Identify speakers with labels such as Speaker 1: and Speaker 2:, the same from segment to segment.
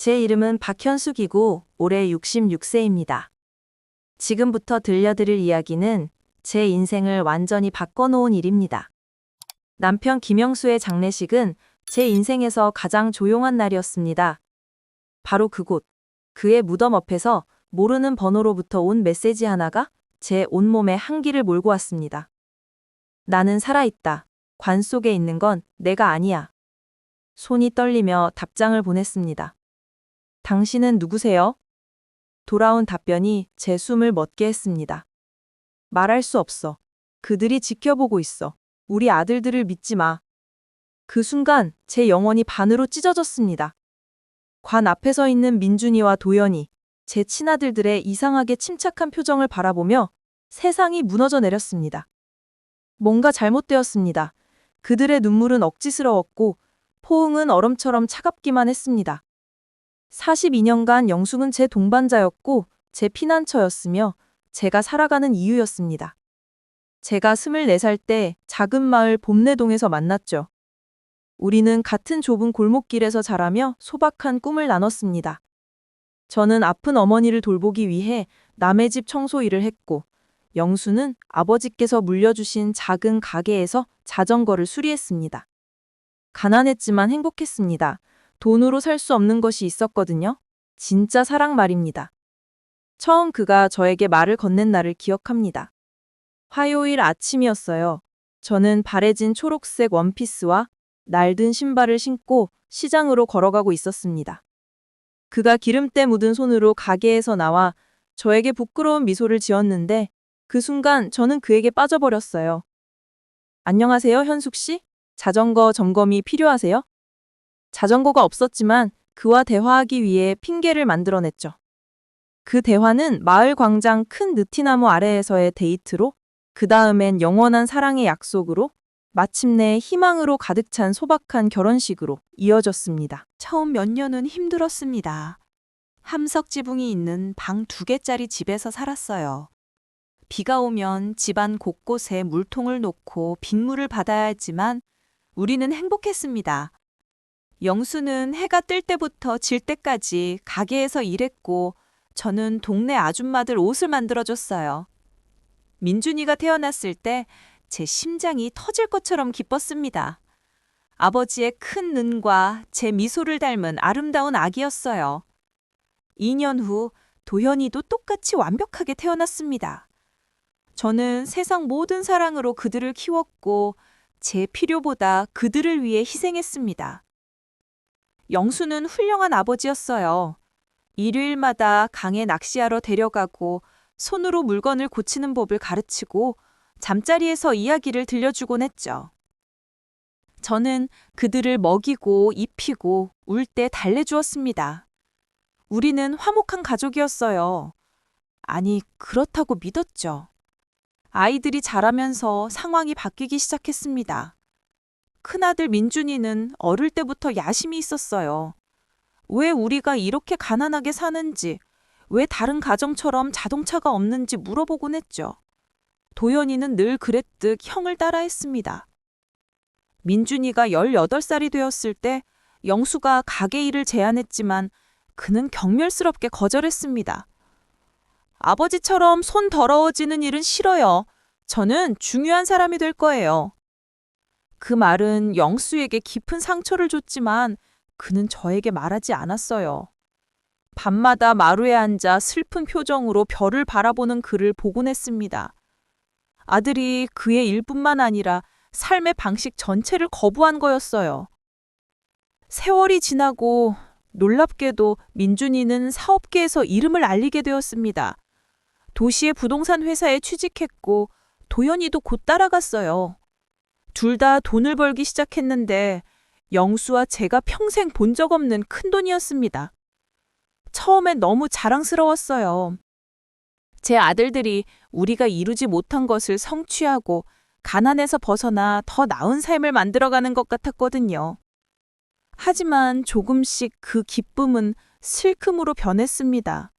Speaker 1: 제 이름은 박현숙이고 올해 66세입니다. 지금부터 들려드릴 이야기는 제 인생을 완전히 바꿔놓은 일입니다. 남편 김영수의 장례식은 제 인생에서 가장 조용한 날이었습니다. 바로 그곳, 그의 무덤 앞에서 모르는 번호로부터 온 메시지 하나가 제 온몸에 한기를 몰고 왔습니다. 나는 살아있다. 관 속에 있는 건 내가 아니야. 손이 떨리며 답장을 보냈습니다. 당신은 누구세요? 돌아온 답변이 제 숨을 멎게 했습니다. 말할 수 없어. 그들이 지켜보고 있어. 우리 아들들을 믿지 마. 그 순간 제 영혼이 반으로 찢어졌습니다. 관 앞에 서 있는 민준이와 도연이 제 친아들들의 이상하게 침착한 표정을 바라보며 세상이 무너져 내렸습니다. 뭔가 잘못되었습니다. 그들의 눈물은 억지스러웠고 포옹은 얼음처럼 차갑기만 했습니다. 42년간 영숙은 제 동반자였고 제 피난처였으며 제가 살아가는 이유였습니다. 제가 24살 때 작은 마을 봄내동에서 만났죠. 우리는 같은 좁은 골목길에서 자라며 소박한 꿈을 나눴습니다. 저는 아픈 어머니를 돌보기 위해 남의 집 청소 일을 했고 영수는 아버지께서 물려주신 작은 가게에서 자전거를 수리했습니다. 가난했지만 행복했습니다. 돈으로 살 수 없는 것이 있었거든요. 진짜 사랑 말입니다. 처음 그가 저에게 말을 건넨 날을 기억합니다. 화요일 아침이었어요. 저는 바래진 초록색 원피스와 낡은 신발을 신고 시장으로 걸어가고 있었습니다. 그가 기름때 묻은 손으로 가게에서 나와 저에게 부끄러운 미소를 지었는데 그 순간 저는 그에게 빠져버렸어요. 안녕하세요, 현숙 씨? 자전거 점검이 필요하세요? 자전거가 없었지만 그와 대화하기 위해 핑계를 만들어냈죠. 그 대화는 마을 광장 큰 느티나무 아래에서의 데이트로, 그 다음엔 영원한 사랑의 약속으로, 마침내 희망으로 가득 찬 소박한 결혼식으로 이어졌습니다.
Speaker 2: 처음 몇 년은 힘들었습니다. 함석 지붕이 있는 방 2개짜리 집에서 살았어요. 비가 오면 집안 곳곳에 물통을 놓고 빗물을 받아야 했지만 우리는 행복했습니다. 영수는 해가 뜰 때부터 질 때까지 가게에서 일했고 저는 동네 아줌마들 옷을 만들어줬어요. 민준이가 태어났을 때 제 심장이 터질 것처럼 기뻤습니다. 아버지의 큰 눈과 제 미소를 닮은 아름다운 아기였어요. 2년 후 도현이도 똑같이 완벽하게 태어났습니다. 저는 세상 모든 사랑으로 그들을 키웠고 제 필요보다 그들을 위해 희생했습니다. 영수는 훌륭한 아버지였어요. 일요일마다 강에 낚시하러 데려가고 손으로 물건을 고치는 법을 가르치고 잠자리에서 이야기를 들려주곤 했죠. 저는 그들을 먹이고 입히고 울 때 달래주었습니다. 우리는 화목한 가족이었어요. 아니, 그렇다고 믿었죠. 아이들이 자라면서 상황이 바뀌기 시작했습니다. 큰아들 민준이는 어릴 때부터 야심이 있었어요. 왜 우리가 이렇게 가난하게 사는지, 왜 다른 가정처럼 자동차가 없는지 물어보곤 했죠. 도연이는 늘 그랬듯 형을 따라했습니다. 민준이가 18살이 되었을 때 영수가 가게 일을 제안했지만 그는 경멸스럽게 거절했습니다. 아버지처럼 손 더러워지는 일은 싫어요. 저는 중요한 사람이 될 거예요. 그 말은 영수에게 깊은 상처를 줬지만 그는 저에게 말하지 않았어요. 밤마다 마루에 앉아 슬픈 표정으로 별을 바라보는 그를 보곤 했습니다. 아들이 그의 일뿐만 아니라 삶의 방식 전체를 거부한 거였어요. 세월이 지나고 놀랍게도 민준이는 사업계에서 이름을 알리게 되었습니다. 도시의 부동산 회사에 취직했고 도연이도 곧 따라갔어요. 둘 다 돈을 벌기 시작했는데 영수와 제가 평생 본 적 없는 큰돈이었습니다. 처음엔 너무 자랑스러웠어요. 제 아들들이 우리가 이루지 못한 것을 성취하고 가난에서 벗어나 더 나은 삶을 만들어가는 것 같았거든요. 하지만 조금씩 그 기쁨은 슬픔으로 변했습니다.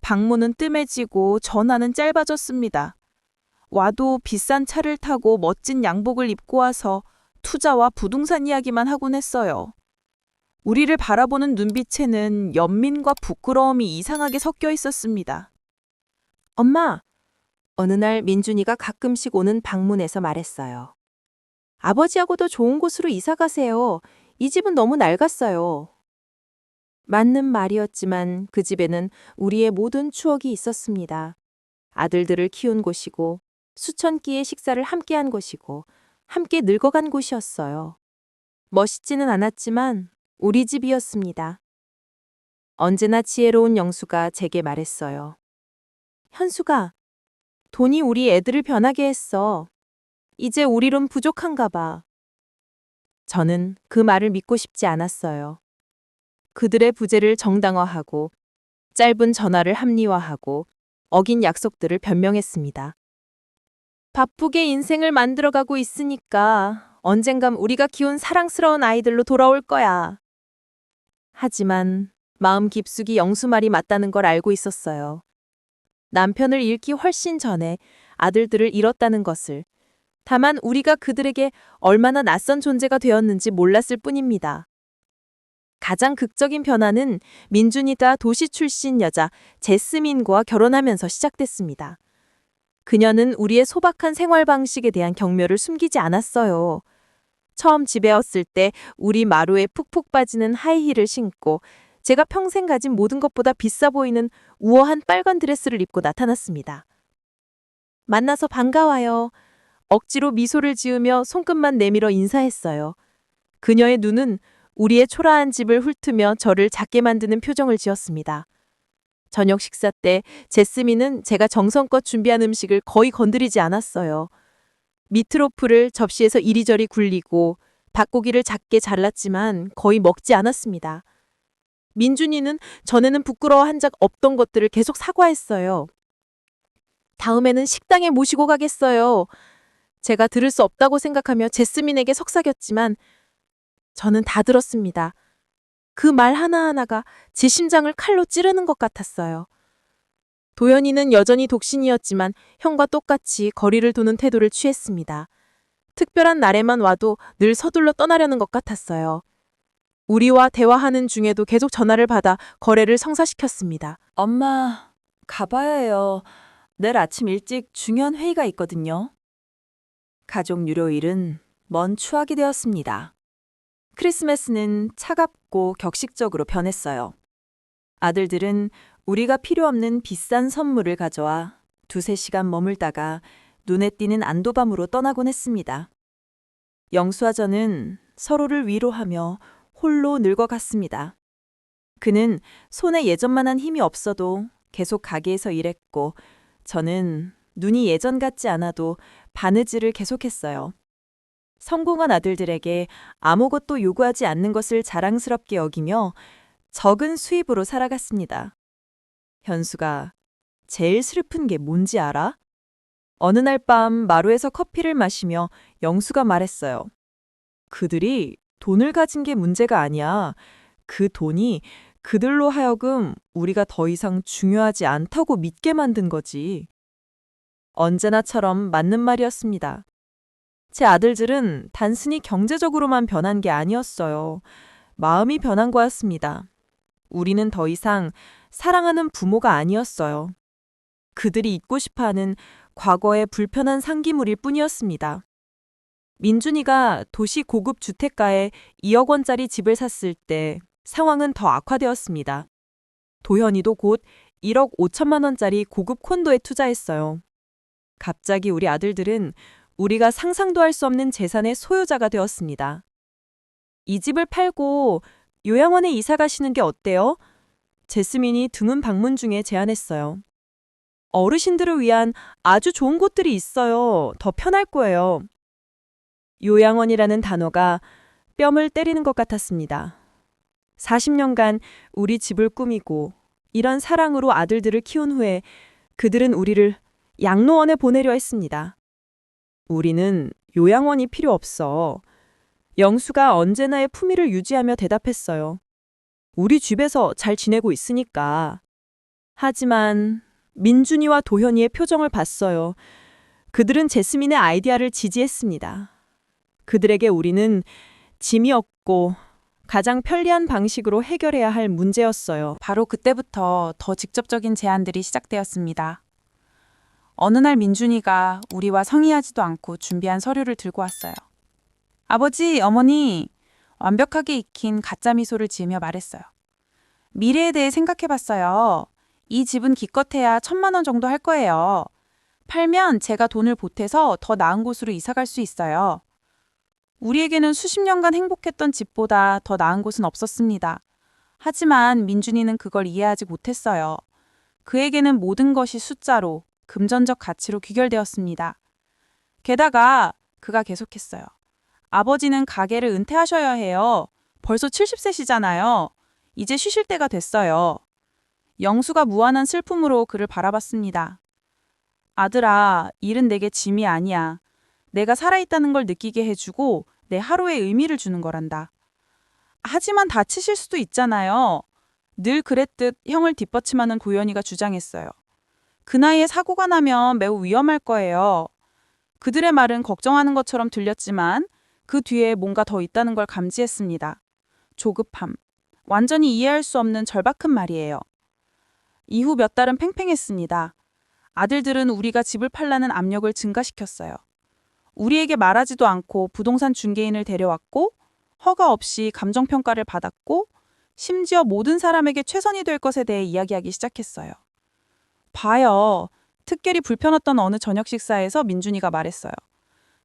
Speaker 2: 방문은 뜸해지고 전화는 짧아졌습니다. 와도 비싼 차를 타고 멋진 양복을 입고 와서 투자와 부동산 이야기만 하곤 했어요. 우리를 바라보는 눈빛에는 연민과 부끄러움이 이상하게 섞여 있었습니다.
Speaker 1: 엄마, 어느 날 민준이가 가끔씩 오는 방문에서 말했어요. 아버지하고도 좋은 곳으로 이사 가세요. 이 집은 너무 낡았어요. 맞는 말이었지만 그 집에는 우리의 모든 추억이 있었습니다. 아들들을 키운 곳이고 수천 끼의 식사를 함께한 곳이고 함께 늙어간 곳이었어요. 멋있지는 않았지만 우리 집이었습니다. 언제나 지혜로운 영수가 제게 말했어요. 현수가, 돈이 우리 애들을 변하게 했어. 이제 우리론 부족한가 봐. 저는 그 말을 믿고 싶지 않았어요. 그들의 부재를 정당화하고 짧은 전화를 합리화하고 어긴 약속들을 변명했습니다. 바쁘게 인생을 만들어가고 있으니까 언젠간 우리가 키운 사랑스러운 아이들로 돌아올 거야. 하지만 마음 깊숙이 영수 말이 맞다는 걸 알고 있었어요. 남편을 잃기 훨씬 전에 아들들을 잃었다는 것을. 다만 우리가 그들에게 얼마나 낯선 존재가 되었는지 몰랐을 뿐입니다. 가장 극적인 변화는 민준이가 도시 출신 여자 제스민과 결혼하면서 시작됐습니다. 그녀는 우리의 소박한 생활 방식에 대한 경멸을 숨기지 않았어요. 처음 집에 왔을 때 우리 마루에 푹푹 빠지는 하이힐을 신고 제가 평생 가진 모든 것보다 비싸 보이는 우아한 빨간 드레스를 입고 나타났습니다. 만나서 반가워요. 억지로 미소를 지으며 손끝만 내밀어 인사했어요. 그녀의 눈은 우리의 초라한 집을 훑으며 저를 작게 만드는 표정을 지었습니다. 저녁 식사 때 제스민은 제가 정성껏 준비한 음식을 거의 건드리지 않았어요. 미트로프를 접시에서 이리저리 굴리고 닭고기를 작게 잘랐지만 거의 먹지 않았습니다. 민준이는 전에는 부끄러워 한 적 없던 것들을 계속 사과했어요. 다음에는 식당에 모시고 가겠어요. 제가 들을 수 없다고 생각하며 제스민에게 속삭였지만 저는 다 들었습니다. 그 말 하나하나가 제 심장을 칼로 찌르는 것 같았어요. 도연이는 여전히 독신이었지만 형과 똑같이 거리를 두는 태도를 취했습니다. 특별한 날에만 와도 늘 서둘러 떠나려는 것 같았어요. 우리와 대화하는 중에도 계속 전화를 받아 거래를 성사시켰습니다. 엄마, 가봐야 해요. 내일 아침 일찍 중요한 회의가 있거든요. 가족 유료일은 먼 추억이 되었습니다. 크리스마스는 차갑고 격식적으로 변했어요. 아들들은 우리가 필요 없는 비싼 선물을 가져와 2~3시간 머물다가 눈에 띄는 안도밤으로 떠나곤 했습니다. 영수와 저는 서로를 위로하며 홀로 늙어갔습니다. 그는 손에 예전만한 힘이 없어도 계속 가게에서 일했고 저는 눈이 예전 같지 않아도 바느질을 계속했어요. 성공한 아들들에게 아무것도 요구하지 않는 것을 자랑스럽게 여기며 적은 수입으로 살아갔습니다. 현수가 제일 슬픈 게 뭔지 알아? 어느 날 밤 마루에서 커피를 마시며 영수가 말했어요. 그들이 돈을 가진 게 문제가 아니야. 그 돈이 그들로 하여금 우리가 더 이상 중요하지 않다고 믿게 만든 거지. 언제나처럼 맞는 말이었습니다. 제 아들들은 단순히 경제적으로만 변한 게 아니었어요. 마음이 변한 거였습니다. 우리는 더 이상 사랑하는 부모가 아니었어요. 그들이 잊고 싶어하는 과거의 불편한 상기물일 뿐이었습니다. 민준이가 도시 고급 주택가에 2억 원짜리 집을 샀을 때 상황은 더 악화되었습니다. 도현이도 곧 1억 5천만 원짜리 고급 콘도에 투자했어요. 갑자기 우리 아들들은 우리가 상상도 할 수 없는 재산의 소유자가 되었습니다. 이 집을 팔고 요양원에 이사 가시는 게 어때요? 제스민이 드문 방문 중에 제안했어요. 어르신들을 위한 아주 좋은 곳들이 있어요. 더 편할 거예요. 요양원이라는 단어가 뺨을 때리는 것 같았습니다. 40년간 우리 집을 꾸미고 이런 사랑으로 아들들을 키운 후에 그들은 우리를 양로원에 보내려 했습니다. 우리는 요양원이 필요 없어. 영수가 언제나의 품위를 유지하며 대답했어요. 우리 집에서 잘 지내고 있으니까. 하지만 민준이와 도현이의 표정을 봤어요. 그들은 제스민의 아이디어를 지지했습니다. 그들에게 우리는 짐이었고
Speaker 2: 가장 편리한 방식으로 해결해야 할 문제였어요.
Speaker 3: 바로 그때부터 더 직접적인 제안들이 시작되었습니다. 어느 날 민준이가 우리와 상의하지도 않고 준비한 서류를 들고 왔어요. 아버지, 어머니, 완벽하게 익힌 가짜 미소를 지으며 말했어요. 미래에 대해 생각해봤어요. 이 집은 기껏해야 1,000만 원 정도 할 거예요. 팔면 제가 돈을 보태서 더 나은 곳으로 이사 갈 수 있어요. 우리에게는 수십 년간 행복했던 집보다 더 나은 곳은 없었습니다. 하지만 민준이는 그걸 이해하지 못했어요. 그에게는 모든 것이 숫자로, 금전적 가치로 귀결되었습니다. 게다가 그가 계속했어요. 아버지는 가게를 은퇴하셔야 해요. 벌써 70세시잖아요. 이제 쉬실 때가 됐어요. 영수가 무한한 슬픔으로 그를 바라봤습니다. 아들아, 일은 내게 짐이 아니야. 내가 살아있다는 걸 느끼게 해주고 내 하루에 의미를 주는 거란다. 하지만 다치실 수도 있잖아요. 늘 그랬듯 형을 뒷받침하는 도연이가 주장했어요. 그 나이에 사고가 나면 매우 위험할 거예요. 그들의 말은 걱정하는 것처럼 들렸지만 그 뒤에 뭔가 더 있다는 걸 감지했습니다. 조급함. 완전히 이해할 수 없는 절박한 말이에요. 이후 몇 달은 팽팽했습니다. 아들들은 우리가 집을 팔라는 압력을 증가시켰어요. 우리에게 말하지도 않고 부동산 중개인을 데려왔고 허가 없이 감정평가를 받았고 심지어 모든 사람에게 최선이 될 것에 대해 이야기하기 시작했어요. 봐요. 특별히 불편했던 어느 저녁 식사에서 민준이가 말했어요.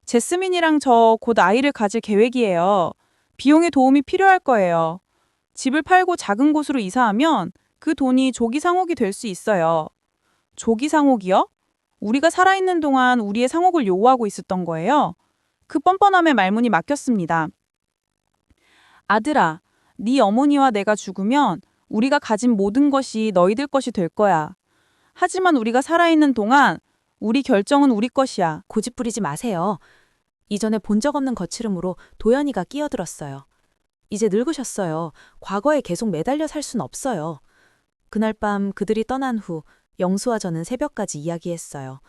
Speaker 3: 제스민이랑 저 곧 아이를 가질 계획이에요. 비용에 도움이 필요할 거예요. 집을 팔고 작은 곳으로 이사하면 그 돈이 조기 상옥이 될 수 있어요. 조기 상옥이요? 우리가 살아있는 동안 우리의 상옥을 요구하고 있었던 거예요. 그 뻔뻔함에 말문이 막혔습니다. 아들아, 네 어머니와 내가 죽으면 우리가 가진 모든 것이 너희들 것이 될 거야. 하지만 우리가 살아있는 동안 우리 결정은 우리 것이야.
Speaker 1: 고집 부리지 마세요. 이전에 본 적 없는 거칠음으로 도연이가 끼어들었어요. 이제 늙으셨어요. 과거에 계속 매달려 살 순 없어요. 그날 밤 그들이 떠난 후 영수와 저는 새벽까지 이야기했어요.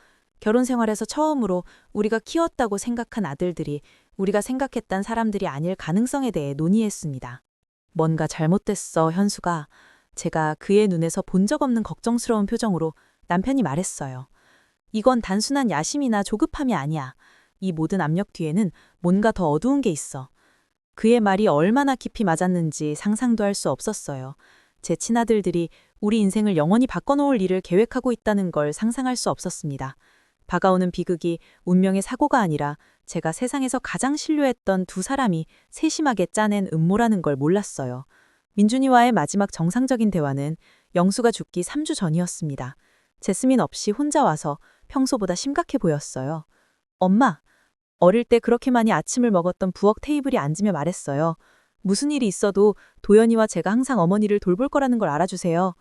Speaker 1: 결혼 생활에서 처음으로 우리가 키웠다고 생각한 아들들이 우리가 생각했던 사람들이 아닐 가능성에 대해 논의했습니다. 뭔가 잘못됐어, 현수가. 제가 그의 눈에서 본 적 없는 걱정스러운 표정으로 남편이 말했어요. 이건 단순한 야심이나 조급함이 아니야. 이 모든 압력 뒤에는 뭔가 더 어두운 게 있어. 그의 말이 얼마나 깊이 맞았는지 상상도 할 수 없었어요. 제 친아들들이 우리 인생을 영원히 바꿔놓을 일을 계획하고 있다는 걸 상상할 수 없었습니다. 다가오는 비극이 운명의 사고가 아니라 제가 세상에서 가장 신뢰했던 두 사람이 세심하게 짜낸 음모라는 걸 몰랐어요. 민준이와의 마지막 정상적인 대화는 영수가 죽기 3주 전이었습니다. 제스민 없이 혼자 와서 평소보다 심각해 보였어요. 엄마, 어릴 때 그렇게 많이 아침을 먹었던 부엌 테이블에 앉으며 말했어요. 무슨 일이 있어도 도연이와 제가 항상 어머니를 돌볼 거라는 걸 알아주세요.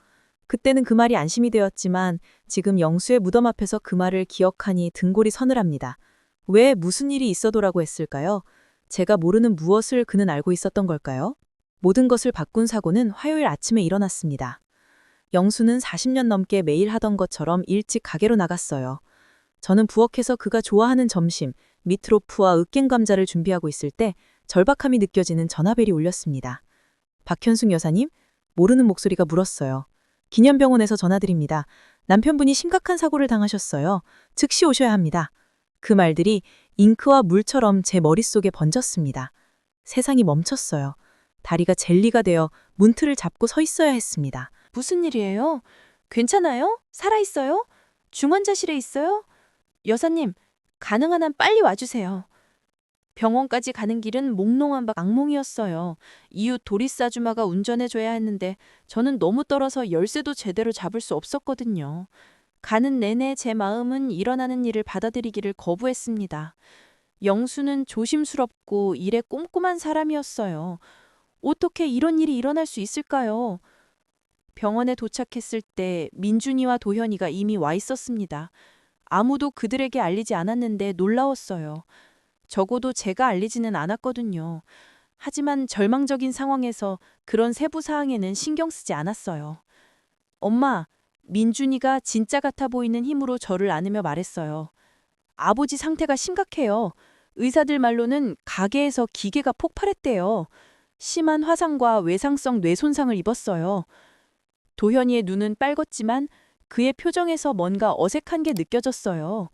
Speaker 1: 그때는 그 말이 안심이 되었지만 지금 영수의 무덤 앞에서 그 말을 기억하니 등골이 서늘합니다. 왜 무슨 일이 있어도라고 했을까요? 제가 모르는 무엇을 그는 알고 있었던 걸까요? 모든 것을 바꾼 사고는 화요일 아침에 일어났습니다. 영수는 40년 넘게 매일 하던 것처럼 일찍 가게로 나갔어요. 저는 부엌에서 그가 좋아하는 점심, 미트로프와 으깬감자를 준비하고 있을 때 절박함이 느껴지는 전화벨이 울렸습니다. 박현숙 여사님? 모르는 목소리가 물었어요. 기념병원에서 전화드립니다. 남편분이 심각한 사고를 당하셨어요. 즉시 오셔야 합니다. 그 말들이 잉크와 물처럼 제 머릿속에 번졌습니다. 세상이 멈췄어요. 다리가 젤리가 되어 문틀을 잡고 서 있어야 했습니다.
Speaker 4: 무슨 일이에요? 괜찮아요? 살아있어요? 중환자실에 있어요? 여사님, 가능한 한 빨리 와주세요. 병원까지 가는 길은 몽롱한 밤 악몽이었어요. 이웃 도리스 아주마가 운전해줘야 했는데 저는 너무 떨어서 열쇠도 제대로 잡을 수 없었거든요. 가는 내내 제 마음은 일어나는 일을 받아들이기를 거부했습니다. 영수는 조심스럽고 일에 꼼꼼한 사람이었어요. 어떻게 이런 일이 일어날 수 있을까요? 병원에 도착했을 때 민준이와 도현이가 이미 와 있었습니다. 아무도 그들에게 알리지 않았는데 놀라웠어요. 적어도 제가 알리지는 않았거든요. 하지만 절망적인 상황에서 그런 세부 사항에는 신경 쓰지 않았어요. 엄마, 민준이가 진짜 같아 보이는 힘으로 저를 안으며 말했어요. 아버지 상태가 심각해요. 의사들 말로는 가게에서 기계가 폭발했대요. 심한 화상과 외상성 뇌 손상을 입었어요. 도현이의 눈은 빨갛지만 그의 표정에서 뭔가 어색한 게 느껴졌어요.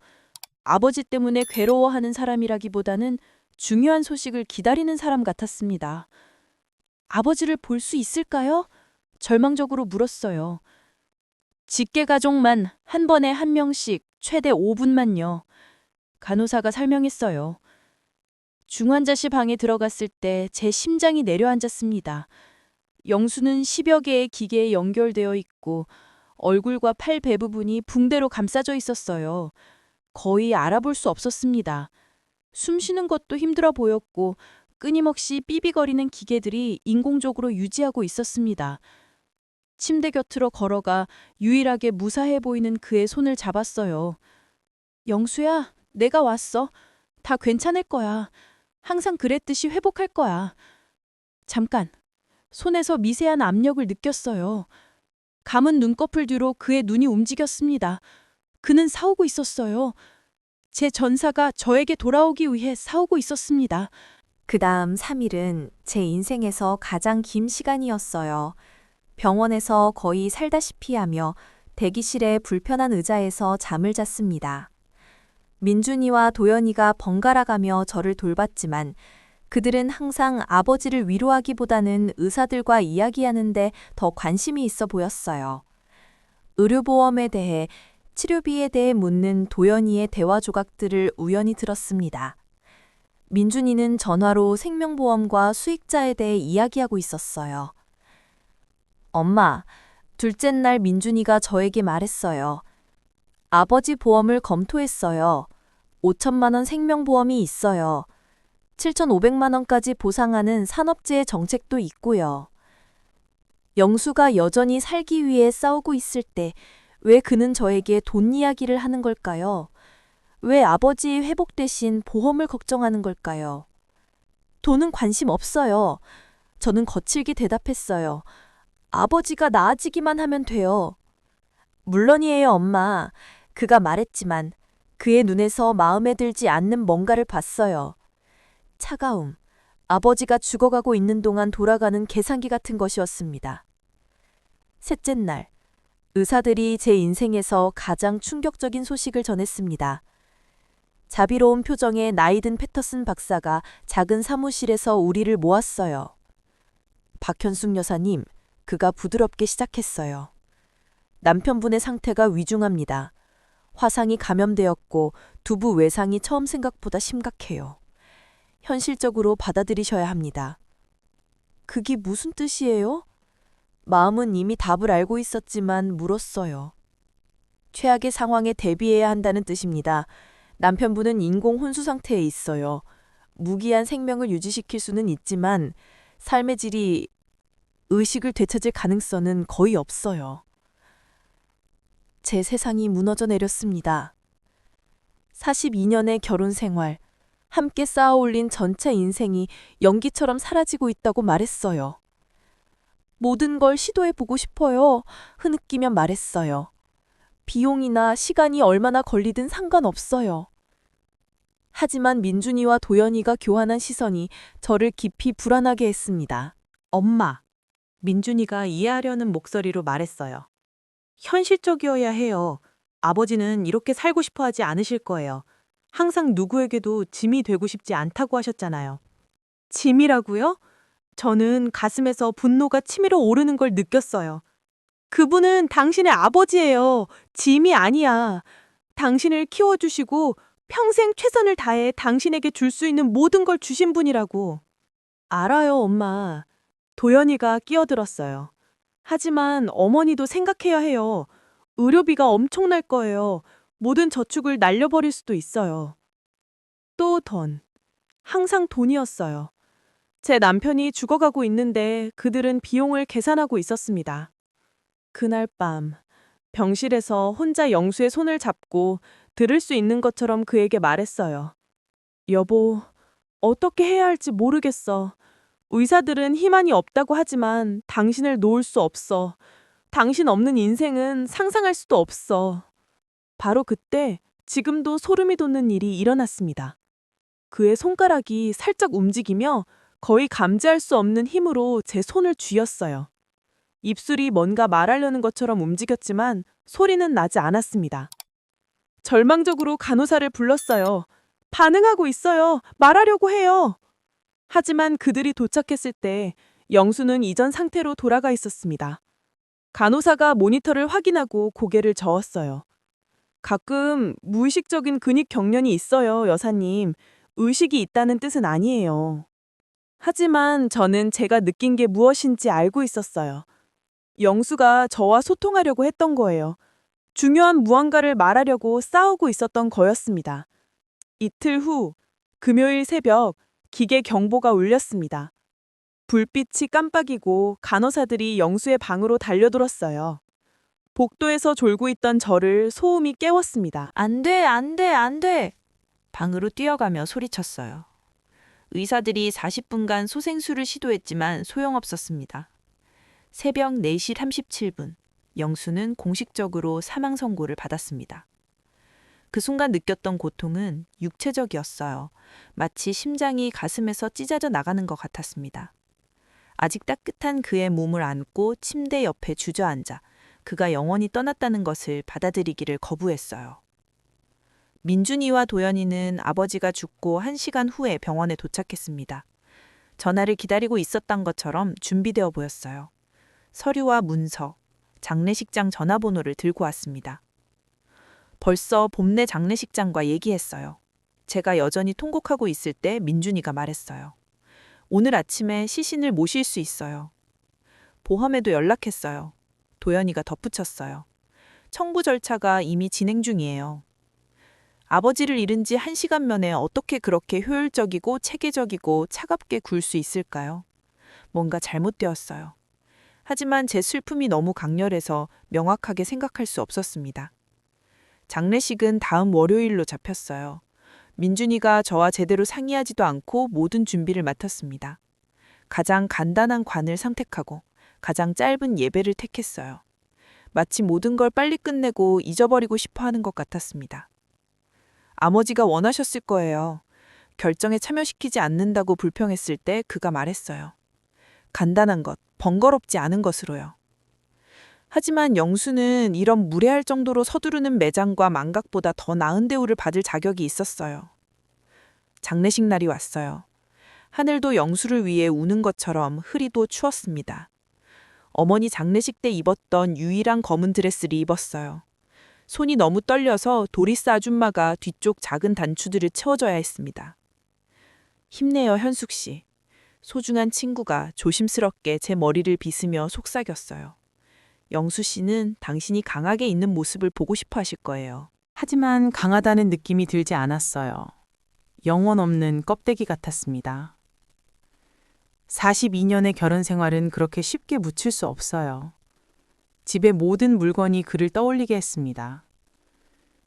Speaker 4: 아버지 때문에 괴로워하는 사람이라기보다는 중요한 소식을 기다리는 사람 같았습니다. 아버지를 볼 수 있을까요? 절망적으로 물었어요. 직계 가족만 한 번에 한 명씩 최대 5분만요. 간호사가 설명했어요. 중환자실 방에 들어갔을 때 제 심장이 내려앉았습니다. 영수는 10여 개의 기계에 연결되어 있고 얼굴과 팔 배 부분이 붕대로 감싸져 있었어요. 거의 알아볼 수 없었습니다. 숨 쉬는 것도 힘들어 보였고 끊임없이 삐비거리는 기계들이 인공적으로 유지하고 있었습니다. 침대 곁으로 걸어가 유일하게 무사해 보이는 그의 손을 잡았어요. 영수야, 내가 왔어. 다 괜찮을 거야. 항상 그랬듯이 회복할 거야. 잠깐. 손에서 미세한 압력을 느꼈어요. 감은 눈꺼풀 뒤로 그의 눈이 움직였습니다. 그는 싸우고 있었어요. 제 전사가 저에게 돌아오기 위해 싸우고 있었습니다.
Speaker 1: 그 다음 3일은 제 인생에서 가장 긴 시간이었어요. 병원에서 거의 살다시피 하며 대기실의 불편한 의자에서 잠을 잤습니다. 민준이와 도연이가 번갈아 가며 저를 돌봤지만 그들은 항상 아버지를 위로하기보다는 의사들과 이야기하는데 더 관심이 있어 보였어요. 의료보험에 대해, 치료비에 대해 묻는 도연이의 대화 조각들을 우연히 들었습니다. 민준이는 전화로 생명보험과 수익자에 대해 이야기하고 있었어요. 엄마, 둘째 날 민준이가 저에게 말했어요. 아버지 보험을 검토했어요. 5천만 원 생명보험이 있어요. 7,500만 원까지 보상하는 산업재해 정책도 있고요. 영수가 여전히 살기 위해 싸우고 있을 때 왜 그는 저에게 돈 이야기를 하는 걸까요? 왜 아버지의 회복 대신 보험을 걱정하는 걸까요? 돈은 관심 없어요. 저는 거칠게 대답했어요. 아버지가 나아지기만 하면 돼요. 물론이에요, 엄마. 그가 말했지만 그의 눈에서 마음에 들지 않는 뭔가를 봤어요. 차가움. 아버지가 죽어가고 있는 동안 돌아가는 계산기 같은 것이었습니다. 셋째 날, 의사들이 제 인생에서 가장 충격적인 소식을 전했습니다. 자비로운 표정의 나이든 패터슨 박사가 작은 사무실에서 우리를 모았어요. 박현숙 여사님, 그가 부드럽게 시작했어요. 남편분의 상태가 위중합니다. 화상이 감염되었고 두부 외상이 처음 생각보다 심각해요. 현실적으로 받아들이셔야 합니다. 그게 무슨 뜻이에요? 마음은 이미 답을 알고 있었지만 물었어요. 최악의 상황에 대비해야 한다는 뜻입니다. 남편분은 인공 혼수 상태에 있어요. 무기한 생명을 유지시킬 수는 있지만 삶의 질이 의식을 되찾을 가능성은 거의 없어요. 제 세상이 무너져 내렸습니다. 42년의 결혼 생활, 함께 쌓아올린 전체 인생이 연기처럼 사라지고 있다고 말했어요. 모든 걸 시도해보고 싶어요. 흐느끼며 말했어요. 비용이나 시간이 얼마나 걸리든 상관없어요. 하지만 민준이와 도연이가 교환한 시선이 저를 깊이 불안하게 했습니다.
Speaker 2: 엄마. 민준이가 이해하려는 목소리로 말했어요. 현실적이어야 해요. 아버지는 이렇게 살고 싶어 하지 않으실 거예요. 항상 누구에게도 짐이 되고 싶지 않다고 하셨잖아요. 짐이라고요? 저는 가슴에서 분노가 치밀어 오르는 걸 느꼈어요. 그분은 당신의 아버지예요. 짐이 아니야. 당신을 키워주시고 평생 최선을 다해 당신에게 줄 수 있는 모든 걸 주신 분이라고. 알아요, 엄마. 도연이가 끼어들었어요. 하지만 어머니도 생각해야 해요. 의료비가 엄청날 거예요. 모든 저축을 날려버릴 수도 있어요. 또 돈. 항상 돈이었어요. 제 남편이 죽어가고 있는데 그들은 비용을 계산하고 있었습니다. 그날 밤, 병실에서 혼자 영수의 손을 잡고 들을 수 있는 것처럼 그에게 말했어요. 여보, 어떻게 해야 할지 모르겠어. 의사들은 희망이 없다고 하지만 당신을 놓을 수 없어. 당신 없는 인생은 상상할 수도 없어. 바로 그때 지금도 소름이 돋는 일이 일어났습니다. 그의 손가락이 살짝 움직이며 거의 감지할 수 없는 힘으로 제 손을 쥐었어요. 입술이 뭔가 말하려는 것처럼 움직였지만 소리는 나지 않았습니다. 절망적으로 간호사를 불렀어요. 반응하고 있어요. 말하려고 해요. 하지만 그들이 도착했을 때 영수는 이전 상태로 돌아가 있었습니다. 간호사가 모니터를 확인하고 고개를 저었어요. 가끔 무의식적인 근육 경련이 있어요, 여사님. 의식이 있다는 뜻은 아니에요. 하지만 저는 제가 느낀 게 무엇인지 알고 있었어요. 영수가 저와 소통하려고 했던 거예요. 중요한 무언가를 말하려고 싸우고 있었던 거였습니다. 이틀 후, 금요일 새벽, 기계 경보가 울렸습니다. 불빛이 깜빡이고 간호사들이 영수의 방으로 달려들었어요. 복도에서 졸고 있던 저를 소음이 깨웠습니다.
Speaker 1: 안 돼, 안 돼, 안 돼! 방으로 뛰어가며 소리쳤어요. 의사들이 40분간 소생술을 시도했지만 소용없었습니다. 새벽 4시 37분, 영수는 공식적으로 사망 선고를 받았습니다. 그 순간 느꼈던 고통은 육체적이었어요. 마치 심장이 가슴에서 찢어져 나가는 것 같았습니다. 아직 따뜻한 그의 몸을 안고 침대 옆에 주저앉아 그가 영원히 떠났다는 것을 받아들이기를 거부했어요. 민준이와 도연이는 아버지가 죽고 1시간 후에 병원에 도착했습니다. 전화를 기다리고 있었던 것처럼 준비되어 보였어요. 서류와 문서, 장례식장 전화번호를 들고 왔습니다. 벌써 봄내 장례식장과 얘기했어요. 제가 여전히 통곡하고 있을 때 민준이가 말했어요. 오늘 아침에 시신을 모실 수 있어요. 보험에도 연락했어요. 도연이가 덧붙였어요. 청부 절차가 이미 진행 중이에요. 아버지를 잃은 지 1시간 만에 어떻게 그렇게 효율적이고 체계적이고 차갑게 굴 수 있을까요? 뭔가 잘못되었어요. 하지만 제 슬픔이 너무 강렬해서 명확하게 생각할 수 없었습니다. 장례식은 다음 월요일로 잡혔어요. 민준이가 저와 제대로 상의하지도 않고 모든 준비를 맡았습니다. 가장 간단한 관을 선택하고 가장 짧은 예배를 택했어요. 마치 모든 걸 빨리 끝내고 잊어버리고 싶어 하는 것 같았습니다. 아버지가 원하셨을 거예요. 결정에 참여시키지 않는다고 불평했을 때 그가 말했어요. 간단한 것, 번거롭지 않은 것으로요. 하지만 영수는 이런 무례할 정도로 서두르는 매장과 망각보다 더 나은 대우를 받을 자격이 있었어요. 장례식 날이 왔어요. 하늘도 영수를 위해 우는 것처럼 흐리도 추웠습니다. 어머니 장례식 때 입었던 유일한 검은 드레스를 입었어요. 손이 너무 떨려서 도리스 아줌마가 뒤쪽 작은 단추들을 채워줘야 했습니다. 힘내요, 현숙 씨. 소중한 친구가 조심스럽게 제 머리를 빗으며 속삭였어요. 영수 씨는 당신이 강하게 있는 모습을 보고 싶어 하실 거예요.
Speaker 3: 하지만 강하다는 느낌이 들지 않았어요. 영혼 없는 껍데기 같았습니다. 42년의 결혼 생활은 그렇게 쉽게 묻힐 수 없어요. 집의 모든 물건이 그를 떠올리게 했습니다.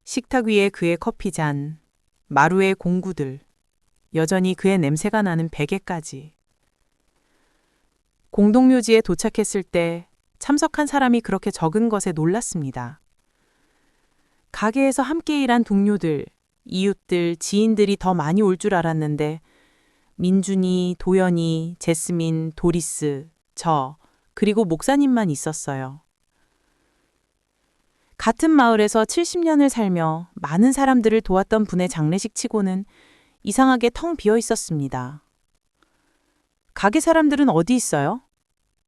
Speaker 3: 식탁 위에 그의 커피잔, 마루의 공구들, 여전히 그의 냄새가 나는 베개까지. 공동묘지에 도착했을 때 참석한 사람이 그렇게 적은 것에 놀랐습니다. 가게에서 함께 일한 동료들, 이웃들, 지인들이 더 많이 올 줄 알았는데 민준이, 도연이, 제스민, 도리스, 저, 그리고 목사님만 있었어요. 같은 마을에서 70년을 살며 많은 사람들을 도왔던 분의 장례식 치고는 이상하게 텅 비어 있었습니다. 가게 사람들은 어디 있어요?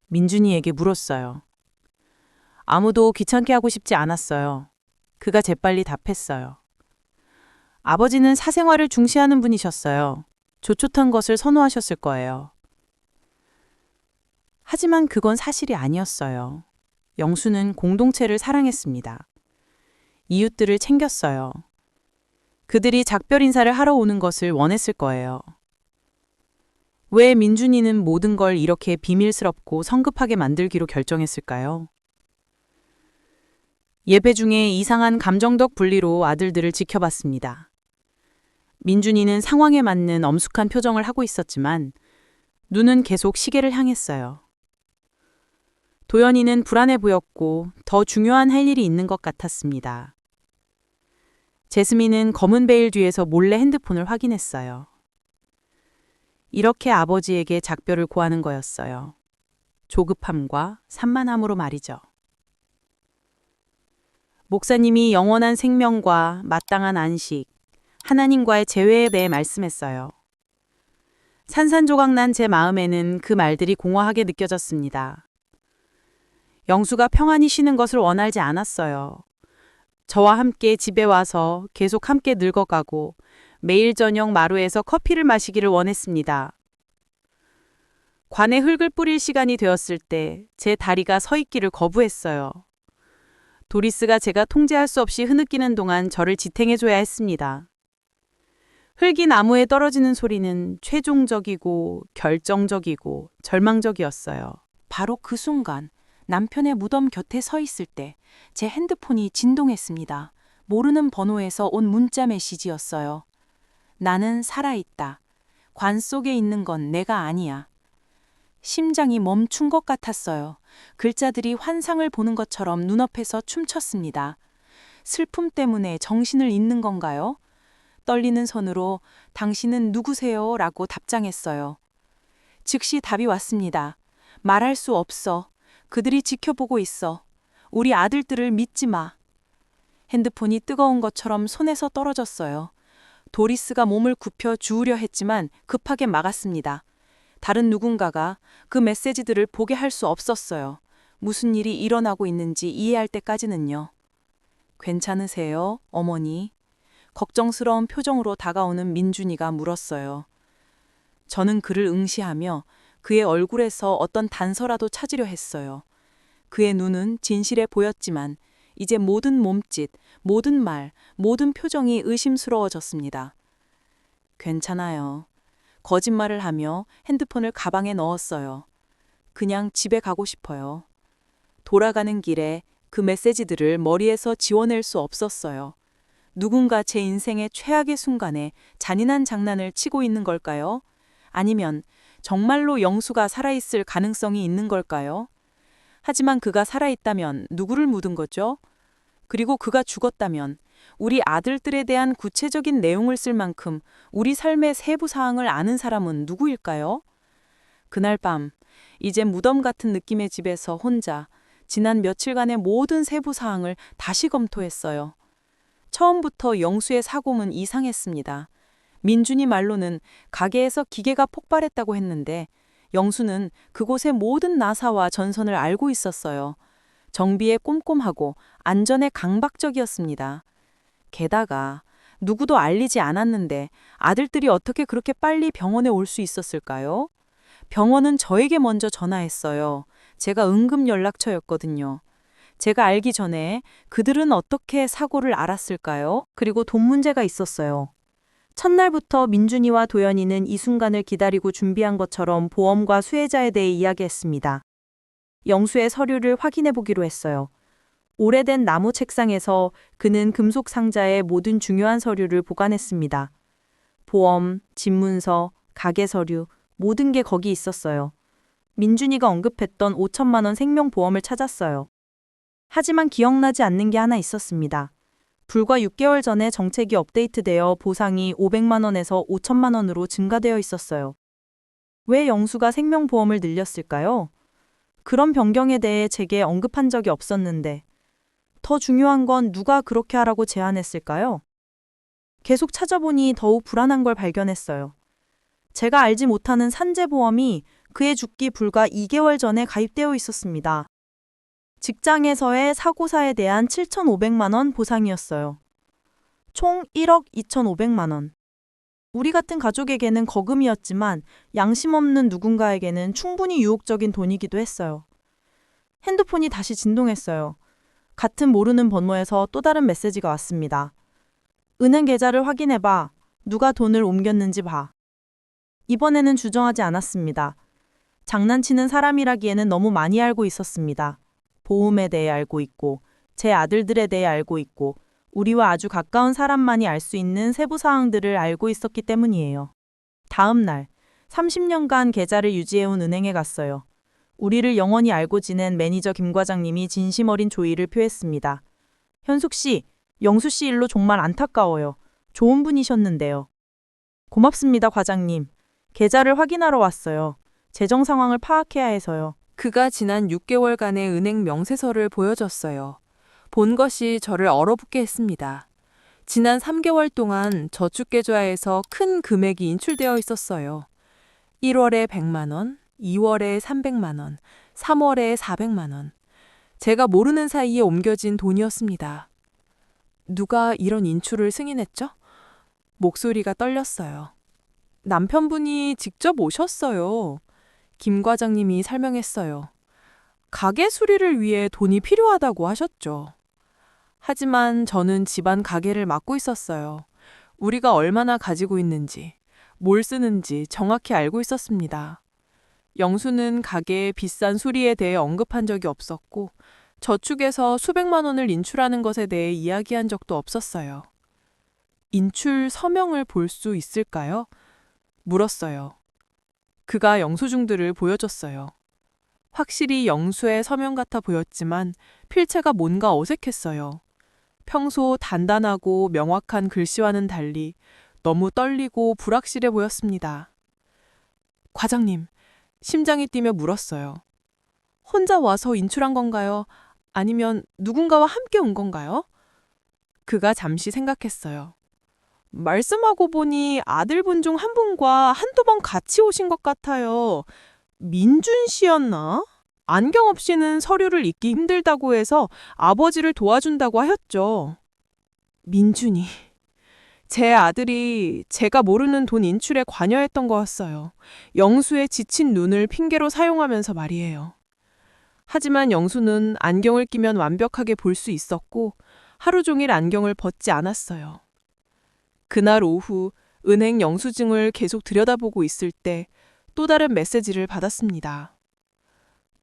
Speaker 3: 민준이에게 물었어요. 아무도 귀찮게 하고 싶지 않았어요. 그가 재빨리 답했어요. 아버지는 사생활을 중시하는 분이셨어요. 조촐한 것을 선호하셨을 거예요. 하지만 그건 사실이 아니었어요. 영수는 공동체를 사랑했습니다. 이웃들을 챙겼어요. 그들이 작별 인사를 하러 오는 것을 원했을 거예요. 왜 민준이는 모든 걸 이렇게 비밀스럽고 성급하게 만들기로 결정했을까요? 예배 중에 이상한 감정적 분리로 아들들을 지켜봤습니다. 민준이는 상황에 맞는 엄숙한 표정을 하고 있었지만 눈은 계속 시계를 향했어요. 도연이는 불안해 보였고 더 중요한 할 일이 있는 것 같았습니다. 제스민은 검은 베일 뒤에서 몰래 핸드폰을 확인했어요.
Speaker 2: 이렇게 아버지에게 작별을 고하는 거였어요. 조급함과 산만함으로 말이죠. 목사님이 영원한 생명과 마땅한 안식, 하나님과의 재회에 대해 말씀했어요. 산산조각난 제 마음에는 그 말들이 공허하게 느껴졌습니다. 영수가 평안히 쉬는 것을 원하지 않았어요. 저와 함께 집에 와서 계속 함께 늙어가고 매일 저녁 마루에서 커피를 마시기를 원했습니다. 관에 흙을 뿌릴 시간이 되었을 때 제 다리가 서 있기를 거부했어요. 도리스가 제가 통제할 수 없이 흐느끼는 동안 저를 지탱해줘야 했습니다. 흙이 나무에 떨어지는 소리는 최종적이고 결정적이고 절망적이었어요.
Speaker 3: 바로 그 순간 남편의 무덤 곁에 서 있을 때 제 핸드폰이 진동했습니다. 모르는 번호에서 온 문자 메시지였어요. 나는 살아있다. 관 속에 있는 건 내가 아니야. 심장이 멈춘 것 같았어요. 글자들이 환상을 보는 것처럼 눈앞에서 춤췄습니다. 슬픔 때문에 정신을 잃는 건가요? 떨리는 손으로 당신은 누구세요? 라고 답장했어요. 즉시 답이 왔습니다. 말할 수 없어. 그들이 지켜보고 있어. 우리 아들들을 믿지 마. 핸드폰이 뜨거운 것처럼 손에서 떨어졌어요. 도리스가 몸을 굽혀 주우려 했지만 급하게 막았습니다. 다른 누군가가 그 메시지들을 보게 할 수 없었어요. 무슨 일이 일어나고 있는지 이해할 때까지는요. 괜찮으세요, 어머니? 걱정스러운 표정으로 다가오는 민준이가 물었어요. 저는 그를 응시하며 그의 얼굴에서 어떤 단서라도 찾으려 했어요. 그의 눈은 진실해 보였지만 이제 모든 몸짓, 모든 말, 모든 표정이 의심스러워졌습니다. 괜찮아요. 거짓말을 하며 핸드폰을 가방에 넣었어요. 그냥 집에 가고 싶어요. 돌아가는 길에 그 메시지들을 머리에서 지워낼 수 없었어요. 누군가 제 인생의 최악의 순간에 잔인한 장난을 치고 있는 걸까요? 아니면 정말로 영수가 살아있을 가능성이 있는 걸까요? 하지만 그가 살아있다면 누구를 묻은 거죠? 그리고 그가 죽었다면 우리 아들들에 대한 구체적인 내용을 쓸 만큼 우리 삶의 세부 사항을 아는 사람은 누구일까요? 그날 밤, 이제 무덤 같은 느낌의 집에서 혼자 지난 며칠간의 모든 세부 사항을 다시 검토했어요. 처음부터 영수의 사공은 이상했습니다. 민준이 말로는 가게에서 기계가 폭발했다고 했는데 영수는 그곳의 모든 나사와 전선을 알고 있었어요. 정비에 꼼꼼하고 안전에 강박적이었습니다. 게다가 누구도 알리지 않았는데 아들들이 어떻게 그렇게 빨리 병원에 올 수 있었을까요? 병원은 저에게 먼저 전화했어요. 제가 응급 연락처였거든요. 제가 알기 전에 그들은 어떻게 사고를 알았을까요? 그리고 돈 문제가 있었어요. 첫날부터 민준이와 도연이는 이 순간을 기다리고 준비한 것처럼 보험과 수혜자에 대해 이야기했습니다. 영수의 서류를 확인해 보기로 했어요. 오래된 나무 책상에서 그는 금속 상자에 모든 중요한 서류를 보관했습니다. 보험, 집문서, 가게 서류, 모든 게 거기 있었어요. 민준이가 언급했던 5천만 원 생명보험을 찾았어요. 하지만 기억나지 않는 게 하나 있었습니다. 불과 6개월 전에 정책이 업데이트되어 보상이 500만 원에서 5천만 원으로 증가되어 있었어요. 왜 영수가 생명보험을 늘렸을까요? 그런 변경에 대해 제게 언급한 적이 없었는데 더 중요한 건 누가 그렇게 하라고 제안했을까요? 계속 찾아보니 더욱 불안한 걸 발견했어요. 제가 알지 못하는 산재보험이 그의 죽기 불과 2개월 전에 가입되어 있었습니다. 직장에서의 사고사에 대한 7,500만 원 보상이었어요. 총 1억 2,500만 원. 우리 같은 가족에게는 거금이었지만 양심 없는 누군가에게는 충분히 유혹적인 돈이기도 했어요. 핸드폰이 다시 진동했어요. 같은 모르는 번호에서 또 다른 메시지가 왔습니다. 은행 계좌를 확인해봐. 누가 돈을 옮겼는지 봐. 이번에는 주저하지 않았습니다. 장난치는 사람이라기에는 너무 많이 알고 있었습니다. 보험에 대해 알고 있고, 제 아들들에 대해 알고 있고, 우리와 아주 가까운 사람만이 알 수 있는 세부 사항들을 알고 있었기 때문이에요. 다음 날, 30년간 계좌를 유지해온 은행에 갔어요. 우리를 영원히 알고 지낸 매니저 김 과장님이 진심 어린 조의를 표했습니다. 현숙 씨, 영수 씨 일로 정말 안타까워요. 좋은 분이셨는데요. 고맙습니다, 과장님.
Speaker 2: 계좌를 확인하러 왔어요. 재정 상황을 파악해야 해서요.
Speaker 5: 그가 지난 6개월간의 은행 명세서를 보여줬어요. 본 것이 저를 얼어붙게 했습니다. 지난 3개월 동안 저축계좌에서 큰 금액이 인출되어 있었어요. 1월에 100만 원, 2월에 300만 원, 3월에 400만 원. 제가 모르는 사이에 옮겨진 돈이었습니다. 누가 이런 인출을 승인했죠? 목소리가 떨렸어요. 남편분이 직접 오셨어요. 김 과장님이 설명했어요. 가게 수리를 위해 돈이 필요하다고 하셨죠. 하지만 저는 집안 가게를 맡고 있었어요. 우리가 얼마나 가지고 있는지, 뭘 쓰는지 정확히 알고 있었습니다. 영수는 가게의 비싼 수리에 대해 언급한 적이 없었고, 저축에서 수백만 원을 인출하는 것에 대해 이야기한 적도 없었어요. 인출 서명을 볼 수 있을까요? 물었어요. 그가 영수증들을 보여줬어요. 확실히 영수의 서명 같아 보였지만 필체가 뭔가 어색했어요. 평소 단단하고 명확한 글씨와는 달리 너무 떨리고 불확실해 보였습니다. 과장님, 심장이 뛰며 물었어요. 혼자 와서 인출한 건가요? 아니면 누군가와 함께 온 건가요? 그가 잠시 생각했어요. 말씀하고 보니 아들분 중 한 분과 한두 번 같이 오신 것 같아요. 민준 씨였나? 안경 없이는 서류를 읽기 힘들다고 해서 아버지를 도와준다고 하였죠. 민준이. 제 아들이 제가 모르는 돈 인출에 관여했던 거였어요. 영수의 지친 눈을 핑계로 사용하면서 말이에요. 하지만 영수는 안경을 끼면 완벽하게 볼 수 있었고 하루 종일 안경을 벗지 않았어요. 그날 오후 은행 영수증을 계속 들여다보고 있을 때 또 다른 메시지를 받았습니다.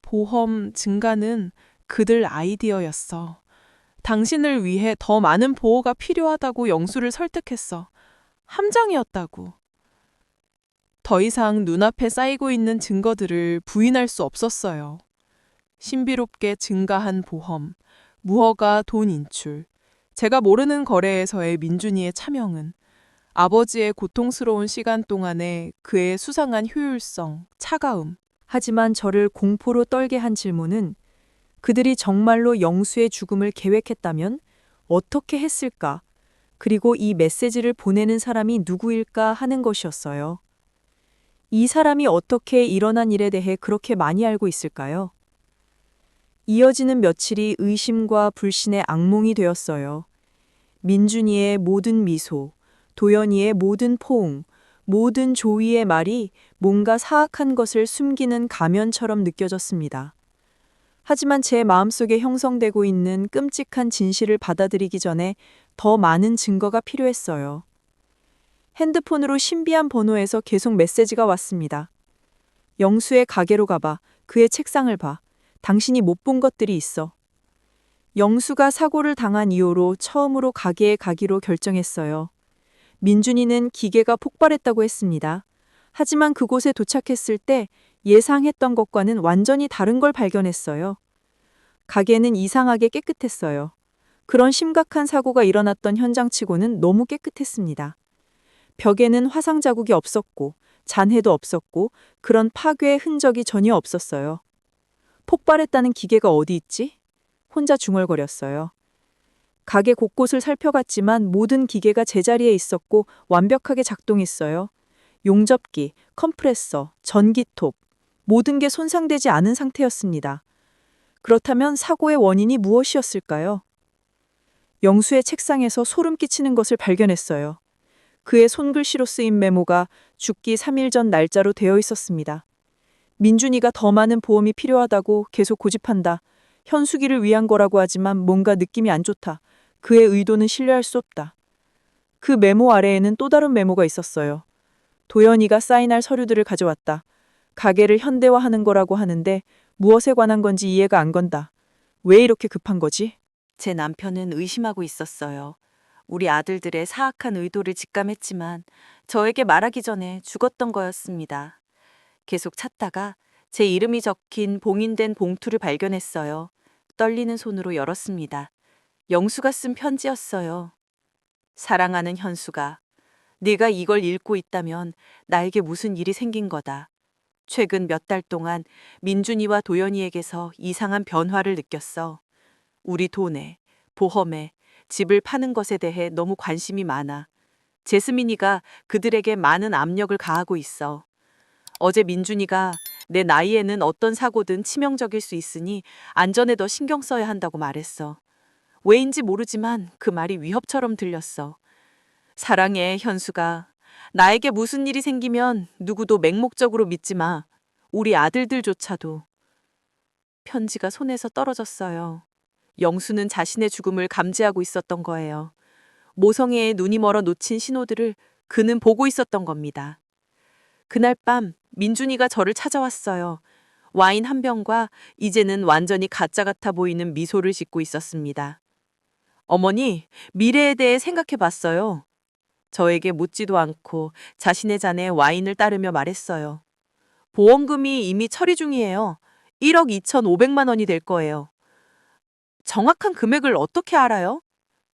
Speaker 5: 보험 증가는 그들 아이디어였어. 당신을 위해 더 많은 보호가 필요하다고 영수를 설득했어. 함정이었다고. 더 이상 눈앞에 쌓이고 있는 증거들을 부인할 수 없었어요. 신비롭게 증가한 보험, 무허가 돈 인출, 제가 모르는 거래에서의 민준이의 차명은 아버지의 고통스러운 시간 동안에 그의 수상한 효율성, 차가움.
Speaker 1: 하지만 저를 공포로 떨게 한 질문은 그들이 정말로 영수의 죽음을 계획했다면 어떻게 했을까? 그리고 이 메시지를 보내는 사람이 누구일까 하는 것이었어요. 이 사람이 어떻게 일어난 일에 대해 그렇게 많이 알고 있을까요? 이어지는 며칠이 의심과 불신의 악몽이 되었어요. 민준이의 모든 미소, 도연이의 모든 포옹, 모든 조이의 말이 뭔가 사악한 것을 숨기는 가면처럼 느껴졌습니다. 하지만 제 마음속에 형성되고 있는 끔찍한 진실을 받아들이기 전에 더 많은 증거가 필요했어요. 핸드폰으로 신비한 번호에서 계속 메시지가 왔습니다. 영수의 가게로 가봐. 그의 책상을 봐. 당신이 못 본 것들이 있어. 영수가 사고를 당한 이후로 처음으로 가게에 가기로 결정했어요. 민준이는 기계가 폭발했다고 했습니다. 하지만 그곳에 도착했을 때 예상했던 것과는 완전히 다른 걸 발견했어요. 가게는 이상하게 깨끗했어요. 그런 심각한 사고가 일어났던 현장치고는 너무 깨끗했습니다. 벽에는 화상 자국이 없었고 잔해도 없었고 그런 파괴의 흔적이 전혀 없었어요. 폭발했다는 기계가 어디 있지? 혼자 중얼거렸어요. 가게 곳곳을 살펴봤지만 모든 기계가 제자리에 있었고 완벽하게 작동했어요. 용접기, 컴프레서, 전기톱, 모든 게 손상되지 않은 상태였습니다. 그렇다면 사고의 원인이 무엇이었을까요? 영수의 책상에서 소름 끼치는 것을 발견했어요. 그의 손글씨로 쓰인 메모가 죽기 3일 전 날짜로 되어 있었습니다. 민준이가 더 많은 보험이 필요하다고 계속 고집한다. 현숙이를 위한 거라고 하지만 뭔가 느낌이 안 좋다. 그의 의도는 신뢰할 수 없다. 그 메모 아래에는 또 다른 메모가 있었어요. 도연이가 사인할 서류들을 가져왔다. 가게를 현대화하는 거라고 하는데 무엇에 관한 건지 이해가 안 건다. 왜 이렇게 급한 거지?
Speaker 6: 제 남편은 의심하고 있었어요. 우리 아들들의 사악한 의도를 직감했지만 저에게 말하기 전에 죽었던 거였습니다. 계속 찾다가 제 이름이 적힌 봉인된 봉투를 발견했어요. 떨리는 손으로 열었습니다. 영수가 쓴 편지였어요. 사랑하는 현수가, 네가 이걸 읽고 있다면 나에게 무슨 일이 생긴 거다. 최근 몇 달 동안 민준이와 도연이에게서 이상한 변화를 느꼈어. 우리 돈에, 보험에, 집을 파는 것에 대해 너무 관심이 많아. 제스민이가 그들에게 많은 압력을 가하고 있어. 어제 민준이가 내 나이에는 어떤 사고든 치명적일 수 있으니 안전에 더 신경 써야 한다고 말했어. 왜인지 모르지만 그 말이 위협처럼 들렸어. 사랑해, 현수가. 나에게 무슨 일이 생기면 누구도 맹목적으로 믿지 마. 우리 아들들조차도. 편지가 손에서 떨어졌어요. 영수는 자신의 죽음을 감지하고 있었던 거예요. 모성애에 눈이 멀어 놓친 신호들을 그는 보고 있었던 겁니다. 그날 밤 민준이가 저를 찾아왔어요. 와인 한 병과 이제는 완전히 가짜 같아 보이는 미소를 짓고 있었습니다. 어머니, 미래에 대해 생각해 봤어요. 저에게 묻지도 않고 자신의 잔에 와인을 따르며 말했어요. 보험금이 이미 처리 중이에요. 1억 2,500만 원이 될 거예요. 정확한 금액을 어떻게 알아요?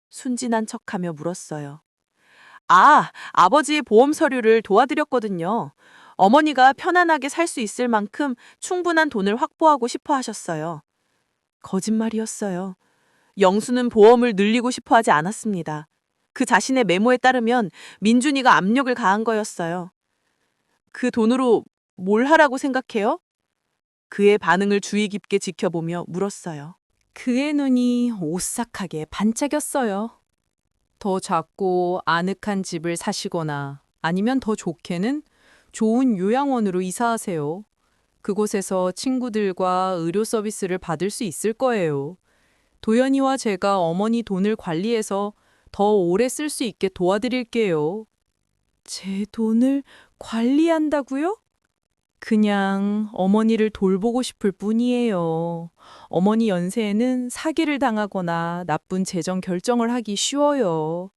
Speaker 6: 순진한 척하며 물었어요. 아버지의 보험 서류를 도와드렸거든요. 어머니가 편안하게 살 수 있을 만큼 충분한 돈을 확보하고 싶어 하셨어요. 거짓말이었어요. 영수는 보험을 늘리고 싶어 하지 않았습니다. 그 자신의 메모에 따르면 민준이가 압력을 가한 거였어요. 그 돈으로 뭘 하라고 생각해요? 그의 반응을 주의 깊게 지켜보며 물었어요.
Speaker 5: 그의 눈이 오싹하게 반짝였어요. 더 작고 아늑한 집을 사시거나 아니면 더 좋게는 좋은 요양원으로 이사하세요. 그곳에서 친구들과 의료 서비스를 받을 수 있을 거예요. 도연이와 제가 어머니 돈을 관리해서 더 오래 쓸 수 있게 도와드릴게요. 제 돈을 관리한다고요? 그냥 어머니를 돌보고 싶을 뿐이에요. 어머니 연세에는 사기를 당하거나 나쁜 재정 결정을 하기 쉬워요.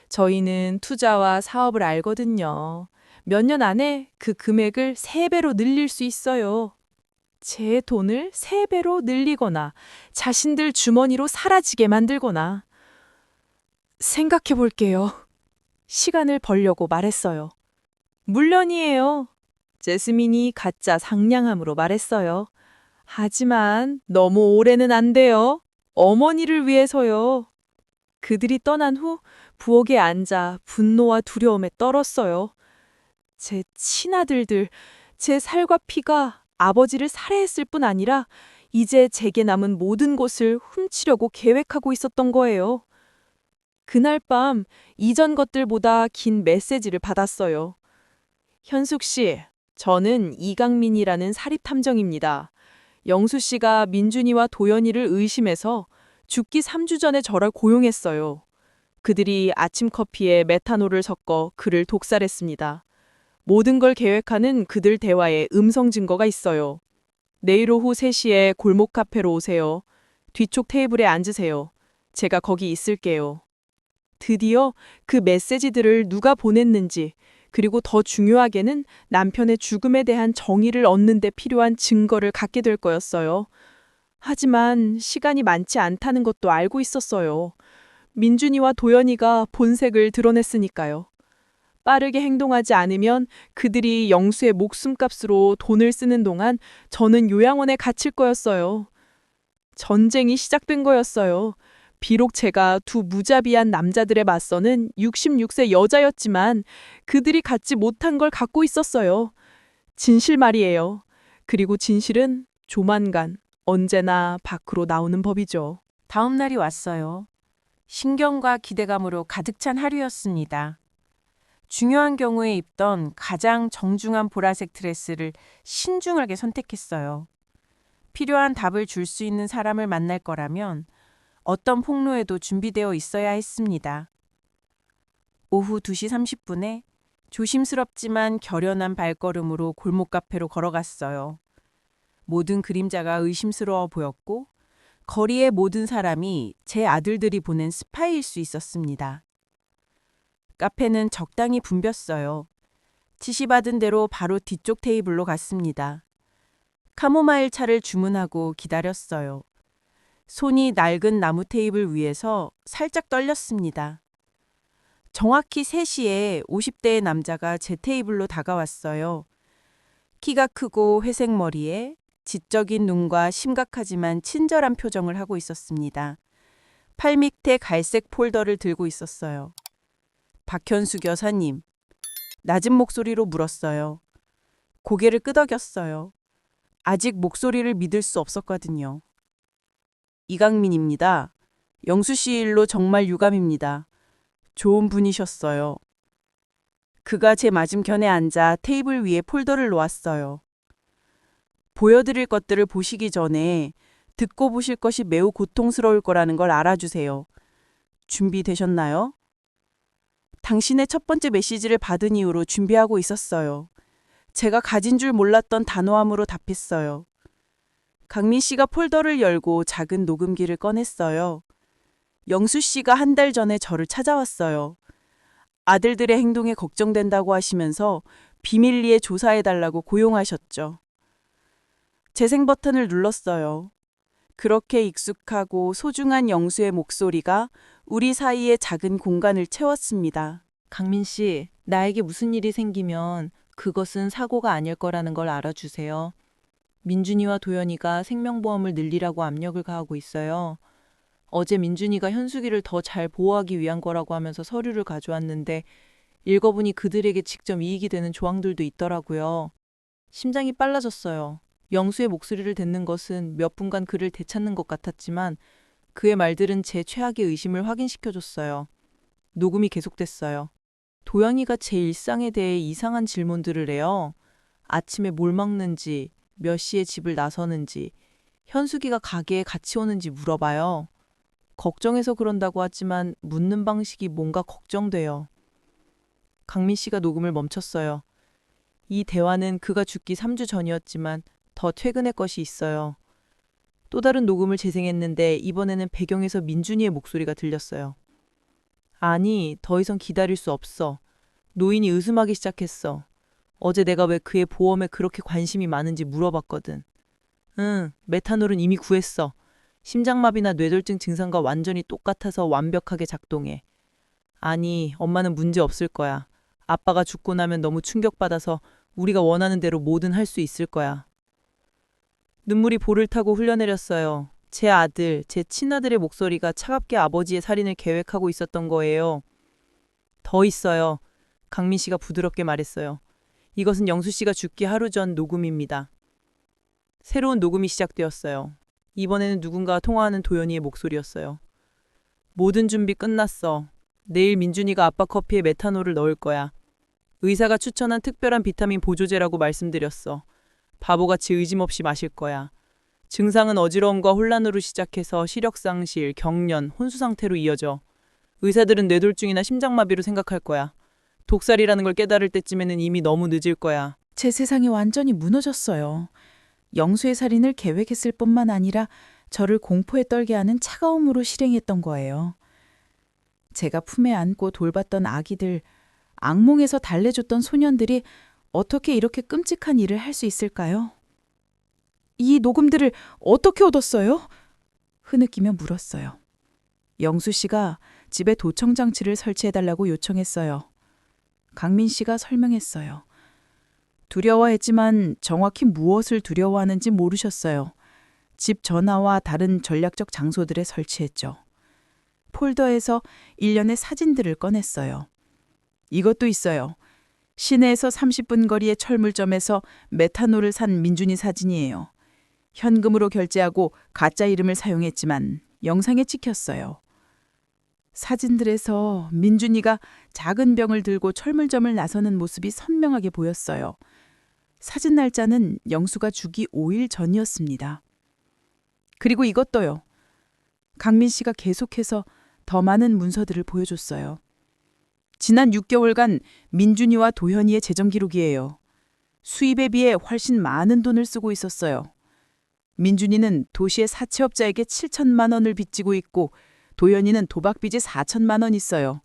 Speaker 5: 저희는 투자와 사업을 알거든요. 몇 년 안에 그 금액을 3배로 늘릴 수 있어요. 제 돈을 3배로 늘리거나 자신들 주머니로 사라지게 만들거나. 생각해 볼게요. 시간을 벌려고 말했어요. 물론이에요. 제스민이 가짜 상냥함으로 말했어요. 하지만 너무 오래는 안 돼요. 어머니를 위해서요. 그들이 떠난 후 부엌에 앉아 분노와 두려움에 떨었어요. 제 친아들들, 제 살과 피가 아버지를 살해했을 뿐 아니라 이제 제게 남은 모든 것을 훔치려고 계획하고 있었던 거예요. 그날 밤 이전 것들보다 긴 메시지를 받았어요. 현숙 씨, 저는 이강민이라는 사립탐정입니다. 영수 씨가 민준이와 도연이를 의심해서 죽기 3주 전에 저를 고용했어요. 그들이 아침 커피에 메탄올을 섞어 그를 독살했습니다. 모든 걸 계획하는 그들 대화에 음성 증거가 있어요. 내일 오후 3시에 골목 카페로 오세요. 뒤쪽 테이블에 앉으세요. 제가 거기 있을게요. 드디어 그 메시지들을 누가 보냈는지, 그리고 더 중요하게는 남편의 죽음에 대한 정의를 얻는 데 필요한 증거를 갖게 될 거였어요. 하지만 시간이 많지 않다는 것도 알고 있었어요. 민준이와 도연이가 본색을 드러냈으니까요. 빠르게 행동하지 않으면 그들이 영수의 목숨값으로 돈을 쓰는 동안 저는 요양원에 갇힐 거였어요. 전쟁이 시작된 거였어요. 비록 제가 두 무자비한 남자들에 맞서는 66세 여자였지만 그들이 갖지 못한 걸 갖고 있었어요. 진실 말이에요. 그리고 진실은 조만간 언제나 밖으로 나오는 법이죠.
Speaker 3: 다음 날이 왔어요. 신경과 기대감으로 가득 찬 하루였습니다. 중요한 경우에 입던 가장 정중한 보라색 드레스를 신중하게 선택했어요. 필요한 답을 줄 수 있는 사람을 만날 거라면 어떤 폭로에도 준비되어 있어야 했습니다. 오후 2시 30분에 조심스럽지만 결연한 발걸음으로 골목 카페로 걸어갔어요. 모든 그림자가 의심스러워 보였고 거리의 모든 사람이 제 아들들이 보낸 스파이일 수 있었습니다. 카페는 적당히 붐볐어요. 지시받은 대로 바로 뒤쪽 테이블로 갔습니다. 카모마일 차를 주문하고 기다렸어요. 손이 낡은 나무 테이블 위에서 살짝 떨렸습니다. 정확히 3시에 50대의 남자가 제 테이블로 다가왔어요. 키가 크고 회색 머리에 지적인 눈과 심각하지만 친절한 표정을 하고 있었습니다. 팔 밑에 갈색 폴더를 들고 있었어요. 박현숙 여사님, 낮은 목소리로 물었어요. 고개를 끄덕였어요. 아직 목소리를 믿을 수 없었거든요. 이강민입니다. 영수 씨 일로 정말 유감입니다. 좋은 분이셨어요. 그가 제 맞은편에 앉아 테이블 위에 폴더를 놓았어요. 보여드릴 것들을 보시기 전에 듣고 보실 것이 매우 고통스러울 거라는 걸 알아주세요. 준비되셨나요? 당신의 첫 번째 메시지를 받은 이후로 준비하고 있었어요. 제가 가진 줄 몰랐던 단호함으로 답했어요. 강민 씨가 폴더를 열고 작은 녹음기를 꺼냈어요. 영수 씨가 한 달 전에 저를 찾아왔어요. 아들들의 행동에 걱정된다고 하시면서 비밀리에 조사해달라고 고용하셨죠. 재생 버튼을 눌렀어요. 그렇게 익숙하고 소중한 영수의 목소리가 우리 사이의 작은 공간을 채웠습니다.
Speaker 1: 강민 씨, 나에게 무슨 일이 생기면 그것은 사고가 아닐 거라는 걸 알아주세요. 민준이와 도연이가 생명보험을 늘리라고 압력을 가하고 있어요. 어제 민준이가 현숙이를 더 잘 보호하기 위한 거라고 하면서 서류를 가져왔는데 읽어보니 그들에게 직접 이익이 되는 조항들도 있더라고요. 심장이 빨라졌어요. 영수의 목소리를 듣는 것은 몇 분간 그를 되찾는 것 같았지만 그의 말들은 제 최악의 의심을 확인시켜줬어요. 녹음이 계속됐어요. 도연이가 제 일상에 대해 이상한 질문들을 해요. 아침에 뭘 먹는지, 몇 시에 집을 나서는지, 현숙이가 가게에 같이 오는지 물어봐요. 걱정해서 그런다고 하지만 묻는 방식이 뭔가 걱정돼요. 강민 씨가 녹음을 멈췄어요. 이 대화는 그가 죽기 3주 전이었지만 더 최근의 것이 있어요. 또 다른 녹음을 재생했는데 이번에는 배경에서 민준이의 목소리가 들렸어요. 아니, 더 이상 기다릴 수 없어. 노인이 의심하기 시작했어. 어제 내가 왜 그의 보험에 그렇게 관심이 많은지 물어봤거든. 응, 메탄올은 이미 구했어. 심장마비나 뇌졸중 증상과 완전히 똑같아서 완벽하게 작동해. 아니, 엄마는 문제 없을 거야. 아빠가 죽고 나면 너무 충격받아서 우리가 원하는 대로 뭐든 할 수 있을 거야. 눈물이 볼을 타고 흘러내렸어요. 제 아들, 제 친아들의 목소리가 차갑게 아버지의 살인을 계획하고 있었던 거예요. 더 있어요. 강민 씨가 부드럽게 말했어요. 이것은 영수 씨가 죽기 하루 전 녹음입니다. 새로운 녹음이 시작되었어요. 이번에는 누군가와 통화하는 도연이의 목소리였어요. 모든 준비 끝났어. 내일 민준이가 아빠 커피에 메탄올을 넣을 거야. 의사가 추천한 특별한 비타민 보조제라고 말씀드렸어. 바보같이 의심 없이 마실 거야. 증상은 어지러움과 혼란으로 시작해서 시력 상실, 경련, 혼수 상태로 이어져. 의사들은 뇌졸중이나 심장마비로 생각할 거야. 독살이라는 걸 깨달을 때쯤에는 이미 너무 늦을 거야.
Speaker 3: 제 세상이 완전히 무너졌어요. 영수의 살인을 계획했을 뿐만 아니라 저를 공포에 떨게 하는 차가움으로 실행했던 거예요. 제가 품에 안고 돌봤던 아기들, 악몽에서 달래줬던 소년들이 어떻게 이렇게 끔찍한 일을 할 수 있을까요? 이 녹음들을 어떻게 얻었어요? 흐느끼며 물었어요. 영수 씨가 집에 도청 장치를 설치해달라고 요청했어요. 강민 씨가 설명했어요. 두려워했지만 정확히 무엇을 두려워하는지 모르셨어요. 집 전화와 다른 전략적 장소들에 설치했죠. 폴더에서 일련의 사진들을 꺼냈어요. 이것도 있어요. 시내에서 30분 거리의 철물점에서 메탄올을 산 민준이 사진이에요. 현금으로 결제하고 가짜 이름을 사용했지만 영상에 찍혔어요. 사진들에서 민준이가 작은 병을 들고 철물점을 나서는 모습이 선명하게 보였어요. 사진 날짜는 영수가 죽기 5일 전이었습니다. 그리고 이것도요. 강민 씨가 계속해서 더 많은 문서들을 보여줬어요. 지난 6개월간 민준이와 도현이의 재정 기록이에요. 수입에 비해 훨씬 많은 돈을 쓰고 있었어요. 민준이는 도시의 사채업자에게 7천만 원을 빚지고 있고 도현이는 도박빚이 4천만 원 있어요.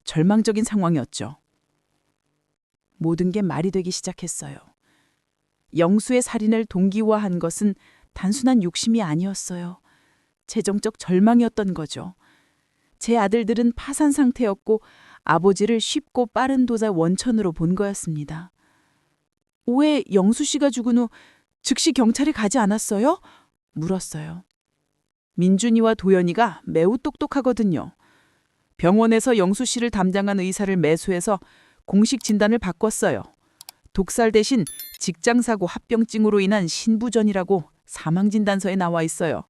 Speaker 3: 절망적인 상황이었죠. 모든 게 말이 되기 시작했어요. 영수의 살인을 동기화한 것은 단순한 욕심이 아니었어요. 재정적 절망이었던 거죠. 제 아들들은 파산 상태였고 아버지를 쉽고 빠른 도자 원천으로 본 거였습니다. 왜 영수 씨가 죽은 후 즉시 경찰에 가지 않았어요? 물었어요. 민준이와 도연이가 매우 똑똑하거든요. 병원에서 영수 씨를 담당한 의사를 매수해서 공식 진단을 바꿨어요. 독살 대신 직장사고 합병증으로 인한 신부전이라고 사망진단서에 나와 있어요.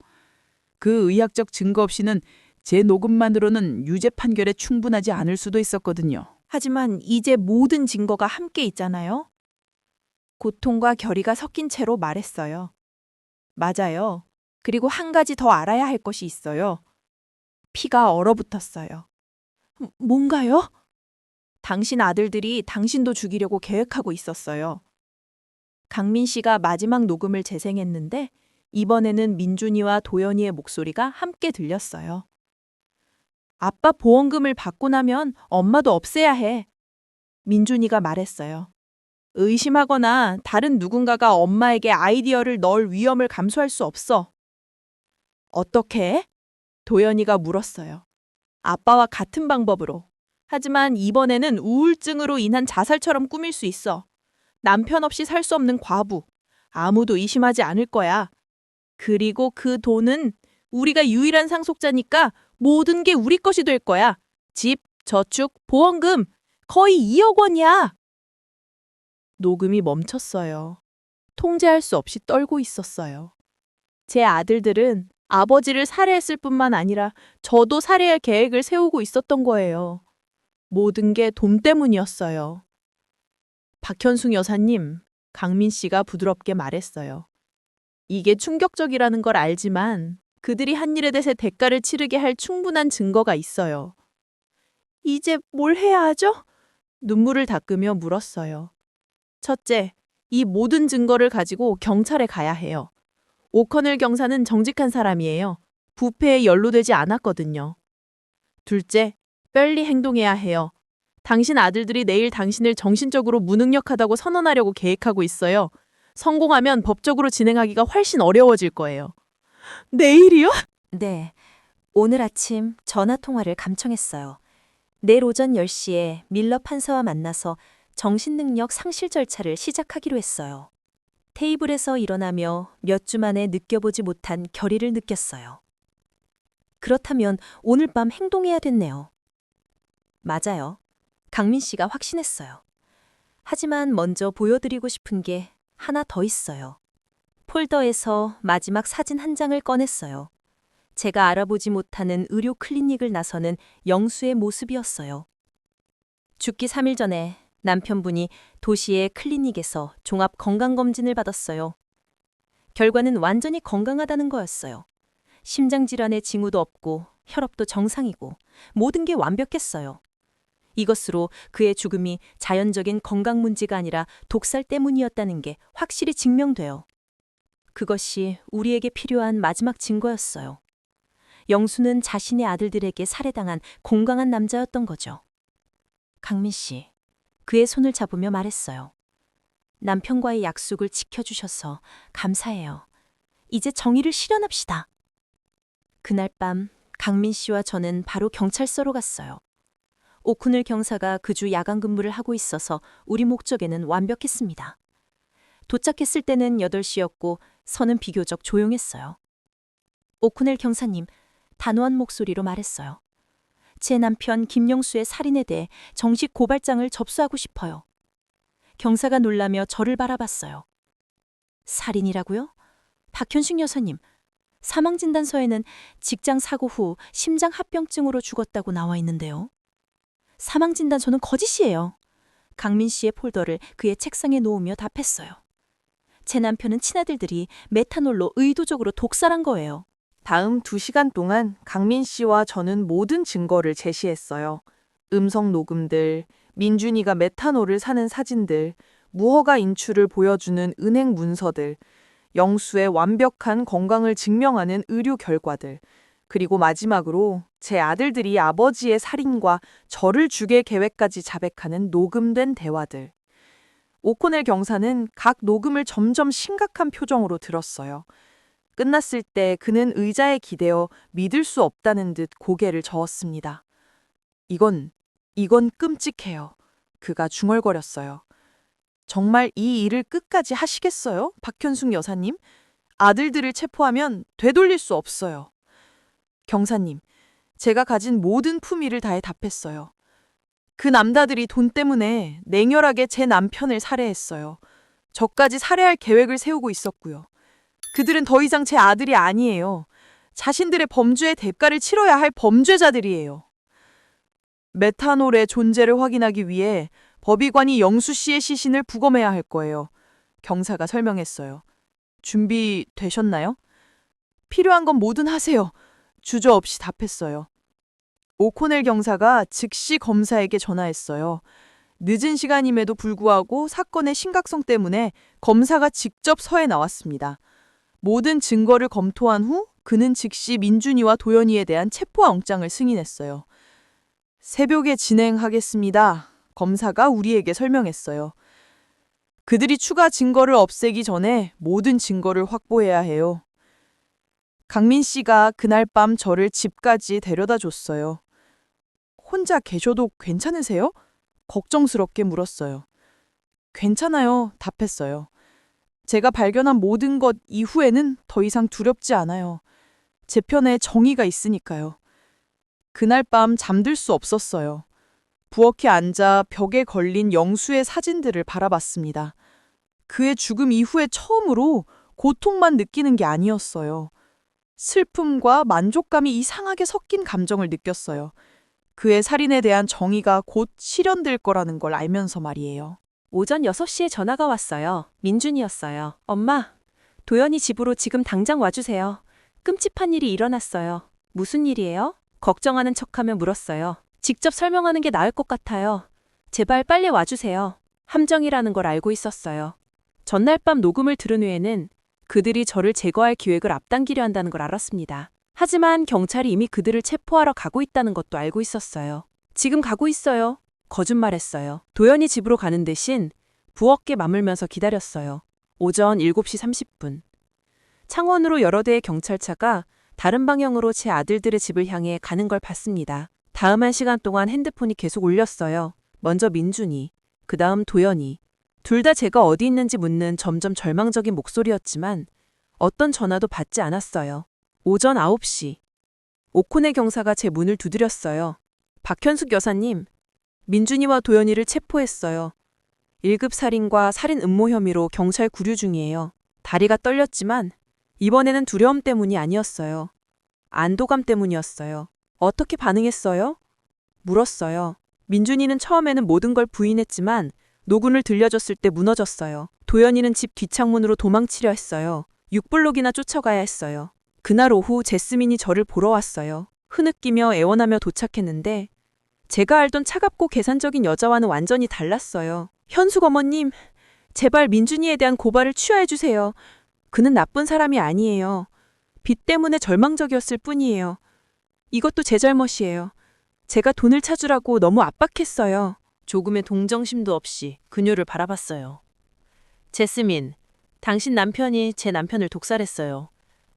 Speaker 3: 그 의학적 증거 없이는 제 녹음만으로는 유죄 판결에 충분하지 않을 수도 있었거든요.
Speaker 4: 하지만 이제 모든 증거가 함께 있잖아요. 고통과 결의가 섞인 채로 말했어요. 맞아요. 그리고 한 가지 더 알아야 할 것이 있어요. 피가 얼어붙었어요. 뭔가요? 당신 아들들이 당신도 죽이려고 계획하고 있었어요. 강민 씨가 마지막 녹음을 재생했는데 이번에는 민준이와 도연이의 목소리가 함께 들렸어요. 아빠 보험금을 받고 나면 엄마도 없애야 해. 민준이가 말했어요. 의심하거나 다른 누군가가 엄마에게 아이디어를 넣을 위험을 감수할 수 없어. 어떻게? 도연이가 물었어요. 아빠와 같은 방법으로. 하지만 이번에는 우울증으로 인한 자살처럼 꾸밀 수 있어. 남편 없이 살 수 없는 과부. 아무도 의심하지 않을 거야. 그리고 그 돈은 우리가 유일한 상속자니까 모든 게 우리 것이 될 거야. 집, 저축, 보험금. 거의 2억 원이야. 녹음이 멈췄어요. 통제할 수 없이 떨고 있었어요. 제 아들들은 아버지를 살해했을 뿐만 아니라 저도 살해할 계획을 세우고 있었던 거예요. 모든 게 돈 때문이었어요. 박현숙 여사님, 강민 씨가 부드럽게 말했어요. 이게 충격적이라는 걸 알지만 그들이 한 일에 대해 대가를 치르게 할 충분한 증거가 있어요. 이제 뭘 해야 하죠? 눈물을 닦으며 물었어요. 첫째, 이 모든 증거를 가지고 경찰에 가야 해요. 오커넬 경사는 정직한 사람이에요. 부패에 연루되지 않았거든요. 둘째, 빨리 행동해야 해요. 당신 아들들이 내일 당신을 정신적으로 무능력하다고 선언하려고 계획하고 있어요. 성공하면 법적으로 진행하기가 훨씬 어려워질 거예요. 내일이요?
Speaker 1: 네. 오늘 아침 전화 통화를 감청했어요. 내일 오전 10시에 밀러 판사와 만나서 정신능력 상실 절차를 시작하기로 했어요. 테이블에서 일어나며 몇 주 만에 느껴보지 못한 결의를 느꼈어요. 그렇다면 오늘 밤 행동해야겠네요. 맞아요. 강민 씨가 확신했어요. 하지만 먼저 보여드리고 싶은 게 하나 더 있어요. 폴더에서 마지막 사진 한 장을 꺼냈어요. 제가 알아보지 못하는 의료 클리닉을 나서는 영수의 모습이었어요. 죽기 3일 전에 남편분이 도시의 클리닉에서 종합 건강검진을 받았어요. 결과는 완전히 건강하다는 거였어요. 심장질환의 징후도 없고 혈압도 정상이고 모든 게 완벽했어요. 이것으로 그의 죽음이 자연적인 건강 문제가 아니라 독살 때문이었다는 게 확실히 증명돼요. 그것이 우리에게 필요한 마지막 증거였어요. 영수는 자신의 아들들에게 살해당한 공강한 남자였던 거죠. 강민 씨, 그의 손을 잡으며 말했어요. 남편과의 약속을 지켜주셔서 감사해요. 이제 정의를 실현합시다. 그날 밤 강민 씨와 저는 바로 경찰서로 갔어요. 오쿠늘 경사가 그 주 야간 근무를 하고 있어서 우리 목적에는 완벽했습니다. 도착했을 때는 8시였고 선은 비교적 조용했어요. 오쿠넬 경사님, 단호한 목소리로 말했어요. 제 남편 김영수의 살인에 대해 정식 고발장을 접수하고 싶어요. 경사가 놀라며 저를 바라봤어요. 살인이라고요? 박현숙 여사님, 사망진단서에는 직장 사고 후 심장 합병증으로 죽었다고 나와 있는데요. 사망진단서는 거짓이에요. 강민 씨의 폴더를 그의 책상에 놓으며 답했어요. 제 남편은 친아들들이 메탄올로 의도적으로 독살한 거예요.
Speaker 6: 다음 2시간 동안 강민 씨와 저는 모든 증거를 제시했어요. 음성 녹음들, 민준이가 메탄올을 사는 사진들, 무허가 인출을 보여주는 은행 문서들, 영수의 완벽한 건강을 증명하는 의료 결과들, 그리고 마지막으로 제 아들들이 아버지의 살인과 저를 죽일 계획까지 자백하는 녹음된 대화들. 오코넬 경사는 각 녹음을 점점 심각한 표정으로 들었어요. 끝났을 때 그는 의자에 기대어 믿을 수 없다는 듯 고개를 저었습니다. 이건
Speaker 2: 이건 끔찍해요. 그가 중얼거렸어요. 정말 이 일을 끝까지 하시겠어요? 박현숙 여사님? 아들들을 체포하면 되돌릴 수 없어요. 경사님, 제가 가진 모든 품위를 다해 답했어요. 그 남자들이 돈 때문에 냉혈하게 제 남편을 살해했어요. 저까지 살해할 계획을 세우고 있었고요. 그들은 더 이상 제 아들이 아니에요. 자신들의 범죄의 대가를 치러야 할 범죄자들이에요. 메탄올의 존재를 확인하기 위해 법의관이 영수 씨의 시신을 부검해야 할 거예요. 경사가 설명했어요. 준비되셨나요? 필요한 건 뭐든 하세요. 주저없이 답했어요. 오코넬 경사가 즉시 검사에게 전화했어요. 늦은 시간임에도 불구하고 사건의 심각성 때문에 검사가 직접 서에 나왔습니다. 모든 증거를 검토한 후 그는 즉시 민준이와 도연이에 대한 체포영장을 승인했어요. 새벽에 진행하겠습니다. 검사가 우리에게 설명했어요. 그들이 추가 증거를 없애기 전에 모든 증거를 확보해야 해요. 강민 씨가 그날 밤 저를 집까지 데려다 줬어요. 혼자 계셔도 괜찮으세요? 걱정스럽게 물었어요. 괜찮아요. 답했어요. 제가 발견한 모든 것 이후에는 더 이상 두렵지 않아요. 제 편에 정의가 있으니까요. 그날 밤 잠들 수 없었어요. 부엌에 앉아 벽에 걸린 영수의 사진들을 바라봤습니다. 그의 죽음 이후에 처음으로 고통만 느끼는 게 아니었어요. 슬픔과 만족감이 이상하게 섞인 감정을 느꼈어요. 그의 살인에 대한 정의가 곧 실현될 거라는 걸 알면서 말이에요.
Speaker 1: 오전 6시에 전화가 왔어요. 민준이었어요. 엄마, 도연이 집으로 지금 당장 와주세요. 끔찍한 일이 일어났어요. 무슨 일이에요? 걱정하는 척하며 물었어요. 직접 설명하는 게 나을 것 같아요. 제발 빨리 와주세요. 함정이라는 걸 알고 있었어요. 전날 밤 녹음을 들은 후에는 그들이 저를 제거할 기획을 앞당기려 한다는 걸 알았습니다. 하지만 경찰이 이미 그들을 체포하러 가고 있다는 것도 알고 있었어요. 지금 가고 있어요. 거짓말했어요. 도연이 집으로 가는 대신 부엌에 머물면서 기다렸어요. 오전 7시 30분. 창원으로 여러 대의 경찰차가 다른 방향으로 제 아들들의 집을 향해 가는 걸 봤습니다. 다음 1시간 동안 핸드폰이 계속 울렸어요. 먼저 민준이, 그 다음 도연이. 둘 다 제가 어디 있는지 묻는 점점 절망적인 목소리였지만 어떤 전화도 받지 않았어요. 오전 9시. 오코네 경사가 제 문을 두드렸어요. 박현숙 여사님, 민준이와 도연이를 체포했어요. 1급 살인과 살인 음모 혐의로 경찰 구류 중이에요. 다리가 떨렸지만 이번에는 두려움 때문이 아니었어요. 안도감 때문이었어요. 어떻게 반응했어요? 물었어요. 민준이는 처음에는 모든 걸 부인했지만 노군을 들려줬을 때 무너졌어요. 도연이는 집 뒷창문으로 도망치려 했어요. 6블록이나 쫓아가야 했어요. 그날 오후 제스민이 저를 보러 왔어요. 흐느끼며 애원하며 도착했는데 제가 알던 차갑고 계산적인 여자와는 완전히 달랐어요. 현숙 어머님, 제발 민준이에 대한 고발을 취하해 주세요. 그는 나쁜 사람이 아니에요. 빚 때문에 절망적이었을 뿐이에요. 이것도 제 잘못이에요. 제가 돈을 찾으라고 너무 압박했어요. 조금의 동정심도 없이 그녀를 바라봤어요. 제스민, 당신 남편이 제 남편을 독살했어요.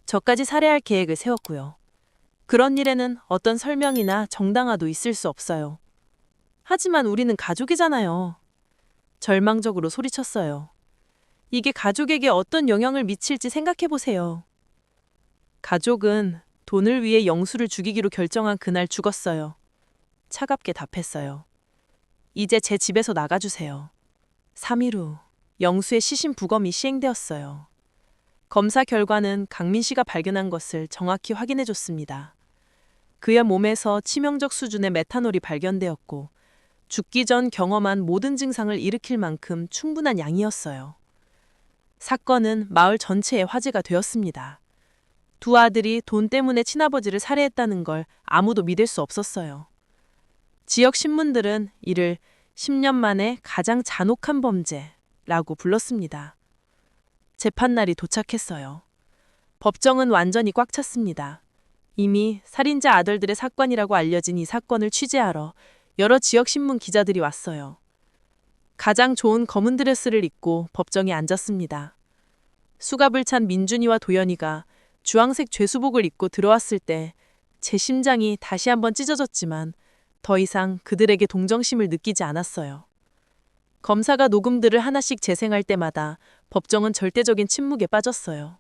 Speaker 1: 저까지 살해할 계획을 세웠고요. 그런 일에는 어떤 설명이나 정당화도 있을 수 없어요. 하지만 우리는 가족이잖아요. 절망적으로 소리쳤어요. 이게 가족에게 어떤 영향을 미칠지 생각해보세요. 가족은 돈을 위해 영수를 죽이기로 결정한 그날 죽었어요. 차갑게 답했어요. 이제 제 집에서 나가주세요. 3일 후 영수의 시신 부검이 시행되었어요. 검사 결과는 강민 씨가 발견한 것을 정확히 확인해줬습니다. 그의 몸에서 치명적 수준의 메탄올이 발견되었고 죽기 전 경험한 모든 증상을 일으킬 만큼 충분한 양이었어요. 사건은 마을 전체에 화제가 되었습니다. 두 아들이 돈 때문에 친아버지를 살해했다는 걸 아무도 믿을 수 없었어요. 지역 신문들은 이를 10년 만에 가장 잔혹한 범죄라고 불렀습니다. 재판날이 도착했어요. 법정은 완전히 꽉 찼습니다. 이미 살인자 아들들의 사건이라고 알려진 이 사건을 취재하러 여러 지역 신문 기자들이 왔어요. 가장 좋은 검은 드레스를 입고 법정에 앉았습니다. 수갑을 찬 민준이와 도연이가 주황색 죄수복을 입고 들어왔을 때 제 심장이 다시 한번 찢어졌지만
Speaker 2: 더 이상 그들에게 동정심을 느끼지 않았어요. 검사가 녹음들을 하나씩 재생할 때마다 법정은 절대적인 침묵에 빠졌어요.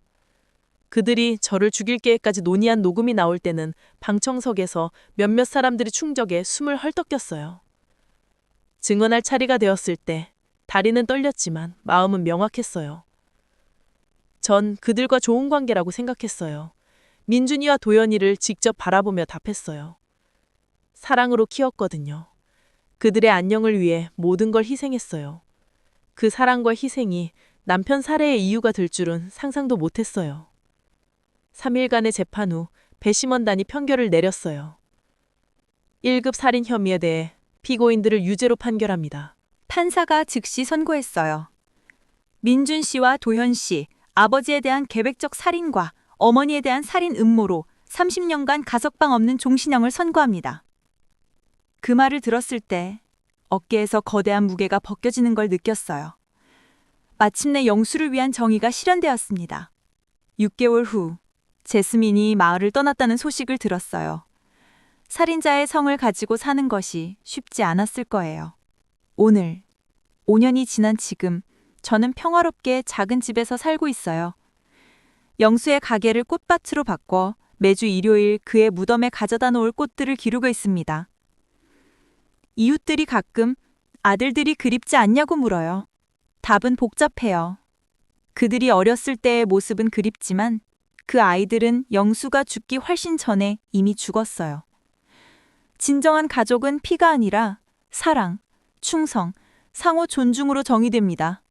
Speaker 2: 그들이 저를 죽일 계획까지 논의한 녹음이 나올 때는 방청석에서 몇몇 사람들이 충격에 숨을 헐떡였어요. 증언할 차례가 되었을 때 다리는 떨렸지만 마음은 명확했어요. 전 그들과 좋은 관계라고 생각했어요. 민준이와 도연이를 직접 바라보며 답했어요. 사랑으로 키웠거든요. 그들의 안녕을 위해 모든 걸 희생했어요. 그 사랑과 희생이 남편 살해의 이유가 될 줄은 상상도 못했어요. 3일간의 재판 후 배심원단이 판결을 내렸어요. 1급 살인 혐의에 대해 피고인들을 유죄로 판결합니다.
Speaker 1: 판사가 즉시 선고했어요. 민준 씨와 도현 씨, 아버지에 대한 계획적 살인과 어머니에 대한 살인 음모로 30년간 가석방 없는 종신형을 선고합니다. 그 말을 들었을 때 어깨에서 거대한 무게가 벗겨지는 걸 느꼈어요. 마침내 영수를 위한 정의가 실현되었습니다. 6개월 후 제스민이 마을을 떠났다는 소식을 들었어요. 살인자의 성을 가지고 사는 것이 쉽지 않았을 거예요. 오늘, 5년이 지난 지금 저는 평화롭게 작은 집에서 살고 있어요. 영수의 가게를 꽃밭으로 바꿔 매주 일요일 그의 무덤에 가져다 놓을 꽃들을 기르고 있습니다. 이웃들이 가끔 아들들이 그립지 않냐고 물어요. 답은 복잡해요. 그들이 어렸을 때의 모습은 그립지만 그 아이들은 영수가 죽기 훨씬 전에 이미 죽었어요. 진정한 가족은 피가 아니라 사랑, 충성, 상호 존중으로 정의됩니다.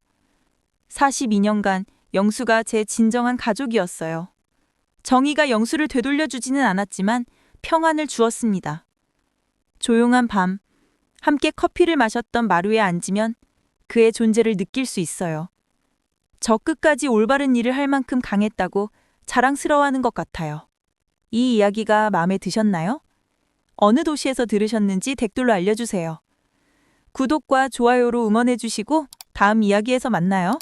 Speaker 1: 42년간 영수가 제 진정한 가족이었어요. 정의가 영수를 되돌려주지는 않았지만 평안을 주었습니다. 조용한 밤, 함께 커피를 마셨던 마루에 앉으면 그의 존재를 느낄 수 있어요. 저 끝까지 올바른 일을 할 만큼 강했다고 자랑스러워하는 것 같아요. 이 이야기가 마음에 드셨나요? 어느 도시에서 들으셨는지 댓글로 알려주세요. 구독과 좋아요로 응원해주시고 다음 이야기에서 만나요.